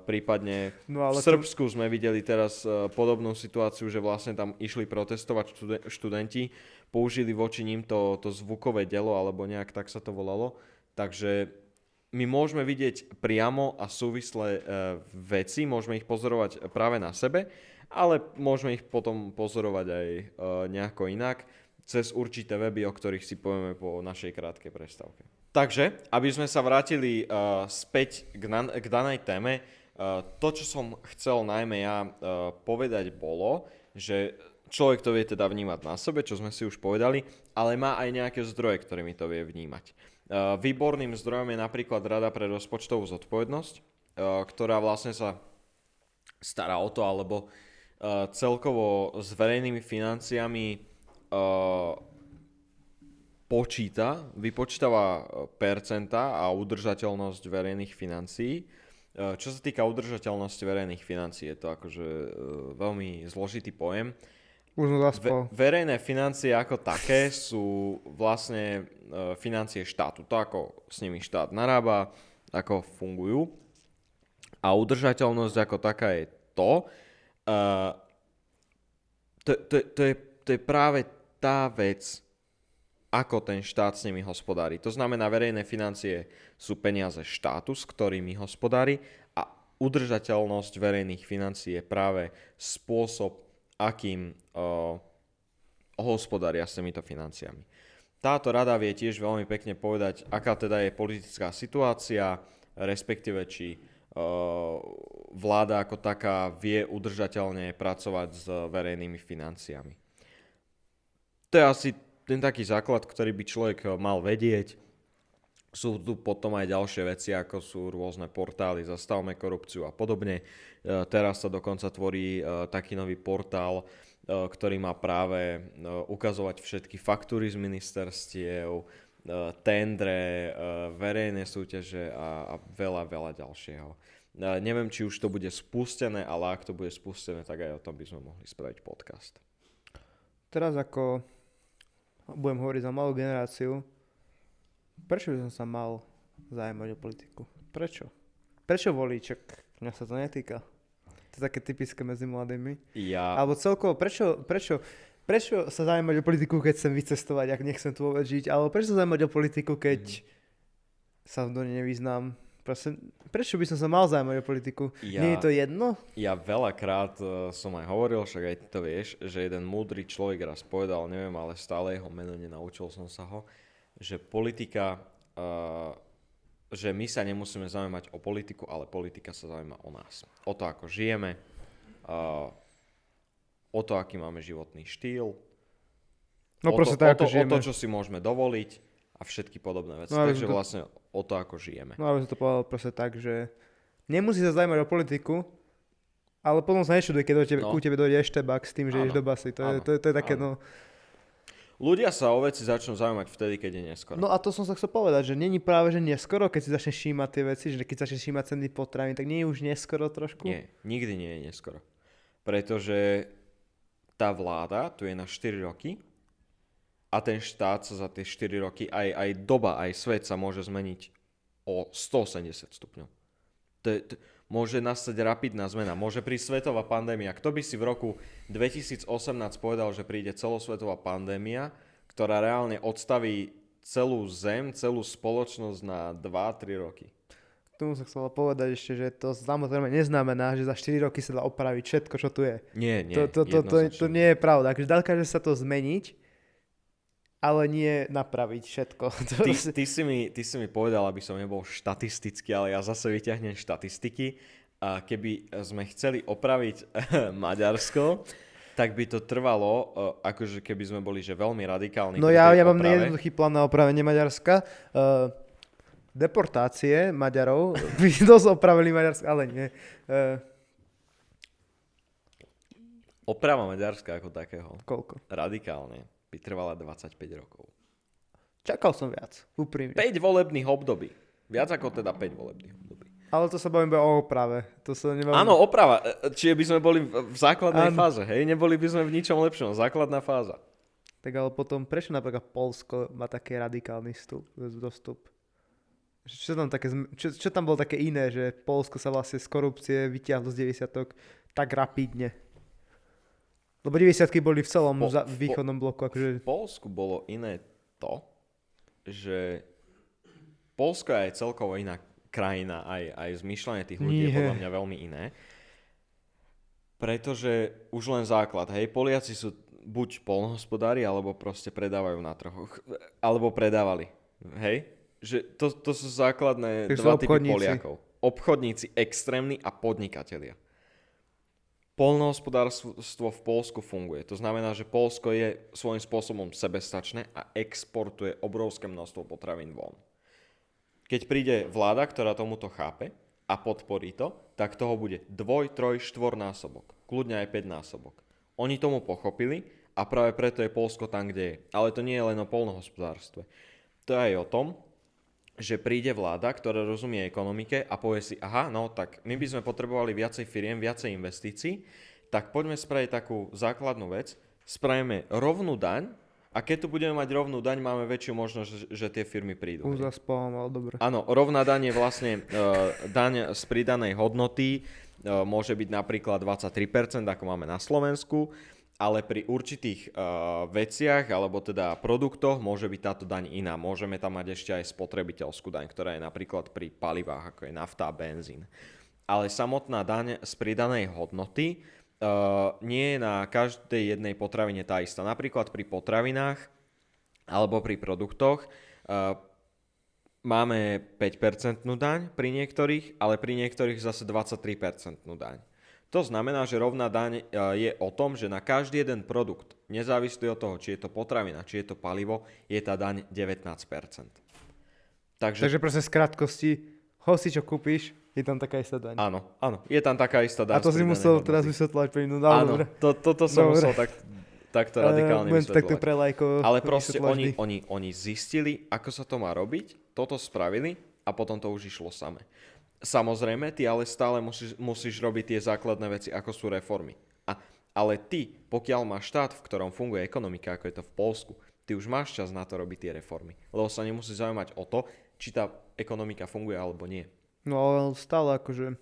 prípadne v Srbsku sme videli teraz podobnú situáciu, že vlastne tam išli protestovať študenti, použili voči ním to zvukové delo, alebo nejak tak sa to volalo. Takže my môžeme vidieť priamo a súvislé veci, môžeme ich pozorovať práve na sebe, ale môžeme ich potom pozorovať aj nejako inak, cez určité weby, o ktorých si povieme po našej krátkej prestávke. Takže, aby sme sa vrátili späť k danej téme, to, čo som chcel najmä ja povedať, bolo, že človek to vie teda vnímať na sebe, čo sme si už povedali, ale má aj nejaké zdroje, ktorými to vie vnímať. Výborným zdrojom je napríklad Rada pre rozpočtovú zodpovednosť, ktorá vlastne sa stará o to, alebo celkovo s verejnými financiami vypočítava percentá a udržateľnosť verejných financií. Čo sa týka udržateľnosti verejných financií, je to akože veľmi zložitý pojem. Verejné financie ako také sú vlastne financie štátu. To, ako s nimi štát narába, ako fungujú. A udržateľnosť ako taká je to. To je práve tá vec, ako ten štát s nimi hospodári. To znamená, verejné financie sú peniaze štátu, s ktorými hospodári, a udržateľnosť verejných financií je práve spôsob, akým hospodária s týmito financiami. Táto rada vie tiež veľmi pekne povedať, aká teda je politická situácia, respektíve či vláda ako taká vie udržateľne pracovať s verejnými financiami. To je asi ten taký základ, ktorý by človek mal vedieť. Sú tu potom aj ďalšie veci, ako sú rôzne portály Zastavme korupciu a podobne. Teraz sa dokonca tvorí taký nový portál, ktorý má práve ukazovať všetky faktúry z ministerstiev, tendre, verejné súťaže a veľa, veľa ďalšieho. Neviem, či už to bude spustené, ale ak to bude spustené, tak aj o tom by sme mohli spraviť podcast. Teraz ako budem hovoriť za malú generáciu, prečo by som sa mal zaujímať o politiku? Prečo? Prečo volíček? Mňa sa to netýka. To je také typické medzi mladými. Alebo celkovo, prečo sa zaujímať o politiku, keď chcem vycestovať, ak nechcem tu vôbec žiť? Alebo prečo sa zaujímať o politiku, keď sa do nej nevyznám? Prečo by som sa mal zaujímať o politiku? Nie je to jedno? Ja veľakrát som aj hovoril, však aj ty to vieš, že jeden múdry človek raz povedal, neviem, ale stále jeho meno nenaučil som sa ho, že politika, že my sa nemusíme zaujímať o politiku, ale politika sa zaujíma o nás. O to, ako žijeme, o to, aký máme životný štýl, o to, čo si môžeme dovoliť a všetky podobné veci. Takže vlastne o to, ako žijeme. No aby som to povedal proste tak, že nemusí sa zaujímať o politiku, ale potom sa nečuduj, keď ku tebe dojde eštebák s tým, že ideš do basy. To je také, no. Ľudia sa o veci začnú zaujímať vtedy, keď je neskoro. No a to som sa chcel povedať, že není práve, že neskoro, keď si začneš všímať tie veci, že keď začneš všímať ceny potravín, tak nie je už neskoro trošku? Nie, nikdy nie je neskoro. Pretože tá vláda tu je na 4 roky a ten štát sa za tie 4 roky, aj doba, aj svet sa môže zmeniť o 180 stupňov. Môže nastať rapidná zmena, môže prísť svetová pandémia. Kto by si v roku 2018 povedal, že príde celosvetová pandémia, ktorá reálne odstaví celú zem, celú spoločnosť na 2-3 roky? K tomu som chcel povedať ešte, že to samozrejme neznamená, že za 4 roky sa dá opraviť všetko, čo tu je. Nie. To nie je pravda. Dokáže sa to zmeniť, ale nie napraviť všetko. Ty si mi povedal, aby som nebol štatistický, ale ja zase vyťahnem štatistiky. A keby sme chceli opraviť Maďarsko, tak by to trvalo, akože keby sme boli že veľmi radikálni. No ja mám jednoduchý plán na opravenie Maďarska. Deportácie Maďarov by dosť opravili Maďarsko, ale nie. Oprava Maďarska ako takého. Koľko? Radikálne by trvala 25 rokov. Čakal som viac, úprimne. 5 volebných období. Viac ako teda 5 volebných období. Ale to sa bavím iba o oprave. To sa nebavím... Áno, oprava. Čiže by sme boli v základnej Áno. fáze, hej? Neboli by sme v ničom lepšom. Základná fáza. Tak ale potom, prečo napríklad Poľsko má taký radikálny dostup? Čo tam, čo tam bolo také iné, že Poľsko sa vlastne z korupcie vyťahlo z 90-tok tak rapidne? Lebo 90-ky boli v celom východnom bloku. Akože... V Poľsku bolo iné to, že Poľsko je celkovo iná krajina, aj zmýšľanie tých ľudí je podľa mňa veľmi iné. Pretože už len základ, hej, Poliaci sú buď poľnohospodári, alebo proste predávajú na trhoch. Alebo predávali, hej? Že to sú základné dva typy Poliakov. Obchodníci extrémni a podnikatelia. Poľnohospodárstvo v Poľsku funguje. To znamená, že Poľsko je svojím spôsobom sebestačné a exportuje obrovské množstvo potravín von. Keď príde vláda, ktorá tomuto chápe a podporí to, tak toho bude 2, 3, 4 násobok. Kľudne aj 5 násobok. Oni tomu pochopili a práve preto je Poľsko tam, kde je. Ale to nie je len o poľnohospodárstve. To je aj o tom, že príde vláda, ktorá rozumie ekonomike a povie si, aha, no tak my by sme potrebovali viacej firiem, viacej investícií, tak poďme spraviť takú základnú vec, spravíme rovnú daň a keď tu budeme mať rovnú daň, máme väčšiu možnosť, že tie firmy prídu. Už zaspávam, ale dobre. Áno, rovná daň je vlastne daň z pridanej hodnoty, môže byť napríklad 23%, ako máme na Slovensku, ale pri určitých veciach, alebo teda produktoch, môže byť táto daň iná. Môžeme tam mať ešte aj spotrebiteľskú daň, ktorá je napríklad pri palivách, ako je nafta a benzín. Ale samotná daň z pridanej hodnoty nie je na každej jednej potravine tá istá. Napríklad pri potravinách alebo pri produktoch máme 5% daň pri niektorých, ale pri niektorých zase 23% daň. To znamená, že rovná daň je o tom, že na každý jeden produkt, nezávisle od toho, či je to potravina, či je to palivo, je tá daň 19%. Takže proste z krátkosti, hoci čo kúpiš, je tam taká istá daň. Áno, je tam taká istá daň. A to si musel teraz vysvetľovať pre inú. Áno, toto som musel takto radikálne vysvetľovať. Ale proste oni zistili, ako sa to má robiť, toto spravili a potom to už išlo samé. Samozrejme, ty ale stále musíš robiť tie základné veci, ako sú reformy. Ale ty, pokiaľ máš štát, v ktorom funguje ekonomika, ako je to v Poľsku, ty už máš čas na to robiť tie reformy. Lebo sa nemusíš zaujímať o to, či tá ekonomika funguje alebo nie. No ale stále akože,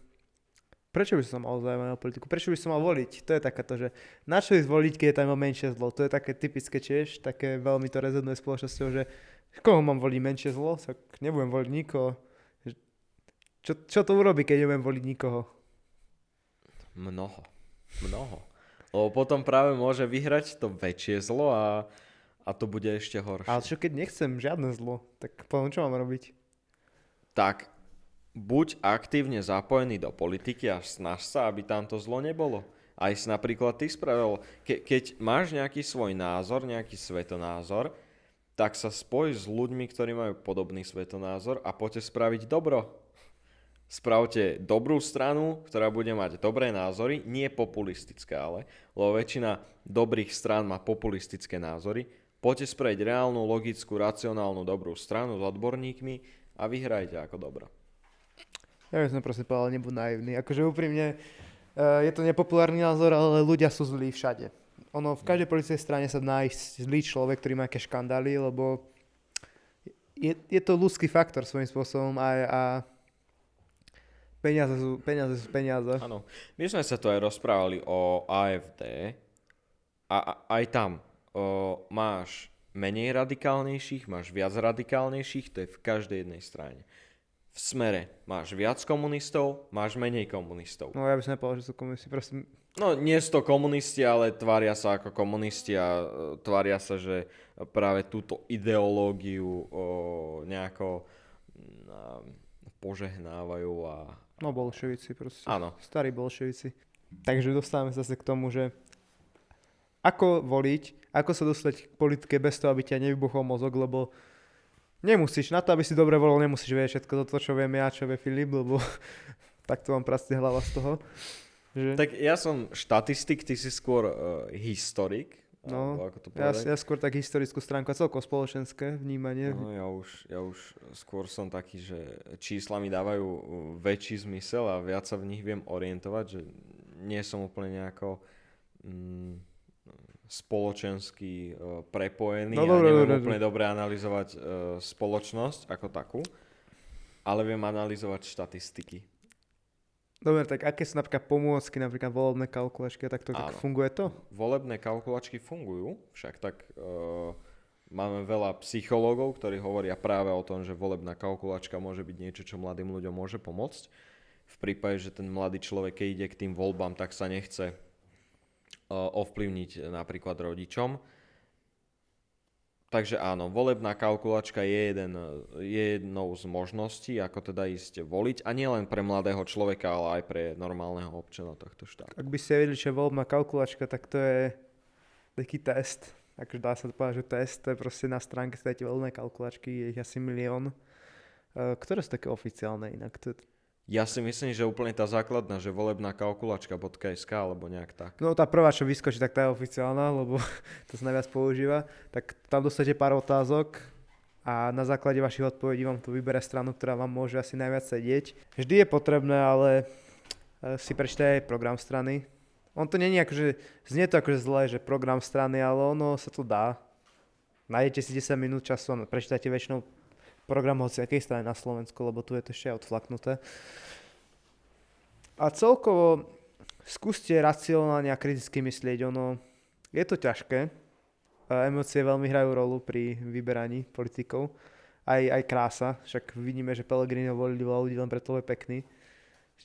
prečo by som mal zaujímať o politiku? Prečo by som mal voliť? To je takéto, že na čo ísť voliť, keď je tam menšie zlo? To je také typické tiež, také veľmi to rezonuje spoločnosťou, že koho mám voliť menšie zlo? Tak nebudem voliť nikoho. Čo to urobí, keď nebudem voliť nikoho? Mnoho. Lebo potom práve môže vyhrať to väčšie zlo a to bude ešte horšie. Ale čo keď nechcem žiadne zlo? Tak poviem, čo mám robiť? Tak buď aktívne zapojený do politiky a snaž sa, aby tamto zlo nebolo. Aj si napríklad ty spravil, keď máš nejaký svoj názor, nejaký svetonázor, tak sa spoj s ľuďmi, ktorí majú podobný svetonázor a poďte spraviť dobro. Spravte dobrú stranu, ktorá bude mať dobré názory, nie populistické ale, lebo väčšina dobrých strán má populistické názory. Poďte spraviť reálnu, logickú, racionálnu, dobrú stranu s odborníkmi a vyhrajte ako dobro. Ja by som proste povedal, nebuď naivný. Akože úprimne, je to nepopulárny názor, ale ľudia sú zlí všade. Ono v každej politickej strane sa nájsť zlý človek, ktorý má aké škandály, lebo je to ľudský faktor svojím spôsobom a peniaze sú peniaze. Áno. My sme sa tu aj rozprávali o AfD a aj tam máš menej radikálnejších, máš viac radikálnejších, to je v každej jednej strane. V Smere máš viac komunistov, máš menej komunistov. No ja by som nepovedal, že sú komunisti, proste... No nie sú to komunisti, ale tvária sa ako komunisti a tvária sa, že práve túto ideológiu nejako požehnávajú a... No bolševici proste. Áno. Starí bolševici. Takže dostávame sa k tomu, že ako voliť, ako sa dostať k politike bez toho, aby ťa nevybuchol mozog, lebo nemusíš, na to, aby si dobre volil, nemusíš vedieť všetko to, čo viem ja, čo vie Filip, lebo takto vám prastie hlava z toho. Že... Tak ja som štatistik, ty si skôr historik, No, Alebo ako to ja, povedať? ja skôr tak historickú stránku a celkovo spoločenské vnímanie. No, ja už skôr som taký, že čísla mi dávajú väčší zmysel a viac sa v nich viem orientovať, že nie som úplne nejako spoločensky prepojený No a dobre, neviem dobre. úplne dobre analyzovať spoločnosť ako takú, ale viem analyzovať štatistiky. Dobre, tak aké sú napríklad pomôcky, napríklad volebné kalkulačky a takto, tak Áno. funguje to? Volebné kalkulačky fungujú, však tak máme veľa psychológov, ktorí hovoria práve o tom, že volebná kalkulačka môže byť niečo, čo mladým ľuďom môže pomôcť. V prípade, že ten mladý človek, keď ide k tým voľbám, tak sa nechce ovplyvniť napríklad rodičom. Takže áno, volebná kalkulačka je jednou z možností, ako teda ísť voliť. A nie len pre mladého človeka, ale aj pre normálneho občana tohto štátu. Ak by ste vedeli, čo je volebná kalkulačka, tak to je taký test. Akože dá sa to povedať, že test, to je proste na stránke dajte volebné kalkulačky, je ich asi 1 000 000. Ktoré sú také oficiálne inak? Ja si myslím, že úplne tá základná, že volebná kalkulačka.sk alebo nejak tak. No tá prvá, čo vyskočí, tak tá je oficiálna, lebo to sa najviac používa. Tak tam dostanete pár otázok a na základe vašich odpovedí vám tu vybere stranu, ktorá vám môže asi najviac sedieť. Vždy je potrebné, ale si prečítaj aj program strany. On to nie je akože, znie to akože zle, že program strany, ale ono sa to dá. Nájdete si 10 minút času a prečítajte väčšinou program hociakej strany na Slovensku, lebo tu je to ešte odflaknuté. A celkovo skúste racionálne a kriticky myslieť. Je to ťažké. Emócie veľmi hrajú rolu pri vyberaní politikov. Aj krása. Však vidíme, že Pellegrino volili ľudí len preto, je pekný.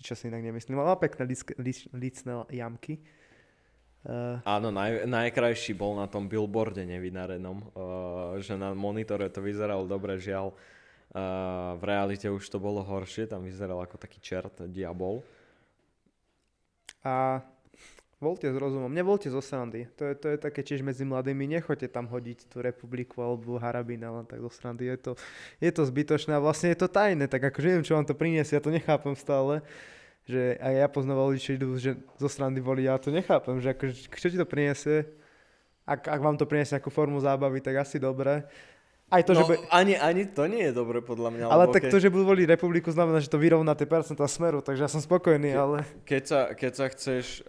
Čo si inak nemyslím. Má pekné lícne jamky. Áno, najkrajší bol na tom billboarde nevynarenom, že na monitore to vyzeralo dobre, žiaľ. V realite už to bolo horšie, tam vyzeral ako taký čert, diabol. A voľte s rozumom, nevoľte zo srandy. To je také tiež medzi mladými, nechoďte tam hodiť tú Republiku alebo Harabina len tak zo srandy. Je to zbytočné a vlastne je to tajné, tak akože neviem, čo vám to priniesie, ja to nechápem stále. Že aj ja poznám ľudí, čo idú, že zo strany volí, ja to nechápem, že akože, čo ti to priniesie, ak vám to priniesie nejakú formu zábavy, tak asi dobre. Aj to, No, že ani to nie je dobre podľa mňa. ale tak to, že budú voliť Republiku, znamená, že to vyrovná tie percentá Smeru, takže ja som spokojný, ale... Keď sa chceš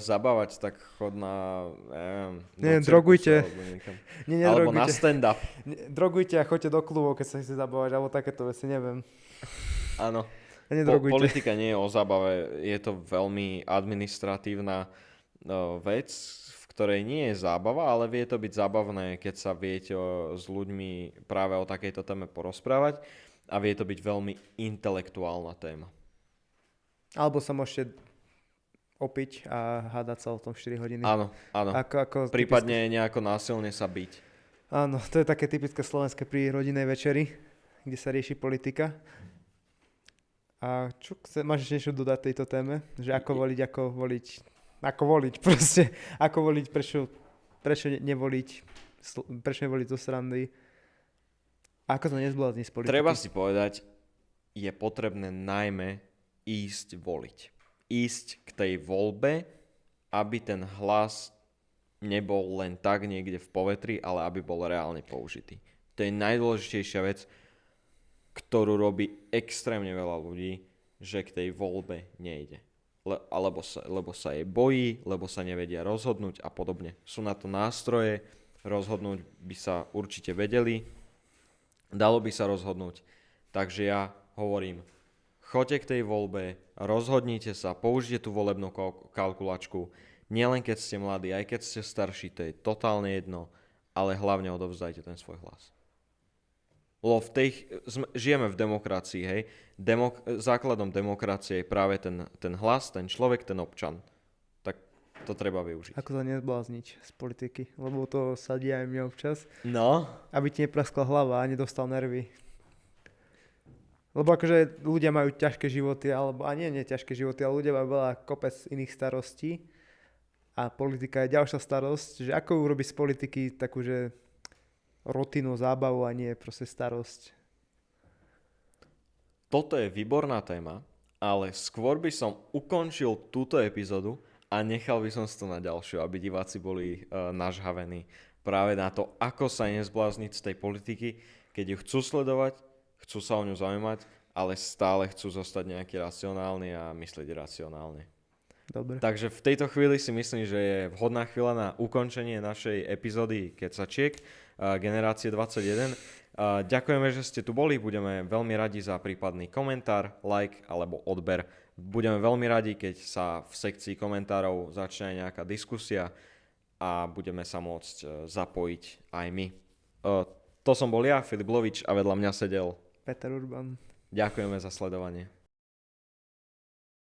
zabávať, tak chod na... Nie, do cirkusu drogujte. Alebo, Nie, alebo na nedrogujte. stand-up. Drogujte a choďte do klubov, keď sa chcete zabávať, alebo takéto veci, neviem. Áno. Nedrogujte. Politika nie je o zábave, je to veľmi administratívna vec, v ktorej nie je zábava, ale vie to byť zábavné, keď sa viete s ľuďmi práve o takejto téme porozprávať a vie to byť veľmi intelektuálna téma. Alebo sa môžete opiť a hádať sa o tom 4 hodiny. Áno, áno. Ako Prípadne nejako násilne sa byť. Áno, to je také typické slovenské pri rodinej večeri, kde sa rieši politika. A máš niečo dodať tejto téme? Že ako voliť proste, ako voliť, prečo nevoliť zo srandy. A ako to nezblázniť z politiky? Treba si povedať, je potrebné najmä ísť voliť. Ísť k tej voľbe, aby ten hlas nebol len tak niekde v povetri, ale aby bol reálne použitý. To je najdôležitejšia vec, ktorú robí extrémne veľa ľudí, že k tej voľbe nejde. Lebo sa jej bojí, lebo sa nevedia rozhodnúť a podobne. Sú na to nástroje, rozhodnúť by sa určite vedeli, dalo by sa rozhodnúť. Takže ja hovorím, choďte k tej voľbe, rozhodnite sa, použite tú volebnú kalkulačku, nielen keď ste mladí, aj keď ste starší, to je totálne jedno, ale hlavne odovzdajte ten svoj hlas. Lebo žijeme v demokracii, hej. Základom demokracie je práve ten hlas, ten človek, ten občan. Tak to treba využiť. Ako sa nezblázniť z politiky, lebo to sa deje aj mne občas. No. Aby ti nepraskla hlava a nedostal nervy. Lebo akože ľudia majú ťažké životy, a nie ťažké životy, ale ľudia majú veľa kopec iných starostí. A politika je ďalšia starosť, že ako urobiť z politiky takú, že rutinu, zábavu a nie proste starosť. Toto je výborná téma, ale skôr by som ukončil túto epizódu a nechal by som si to na ďalšiu, aby diváci boli nažhavení práve na to, ako sa nezblázniť z tej politiky, keď ju chcú sledovať, chcú sa o ňu zaujímať, ale stále chcú zostať nejaký racionálni a myslieť racionálne. Dobre. Takže v tejto chvíli si myslím, že je vhodná chvíľa na ukončenie našej epizódy Kecačiek Generácie 21. Ďakujeme, že ste tu boli, budeme veľmi radi za prípadný komentár, like alebo odber. Budeme veľmi radi, keď sa v sekcii komentárov začne nejaká diskusia a budeme sa môcť zapojiť aj my. To som bol ja, Filip Lovič, a vedľa mňa sedel Peter Urban. Ďakujeme za sledovanie.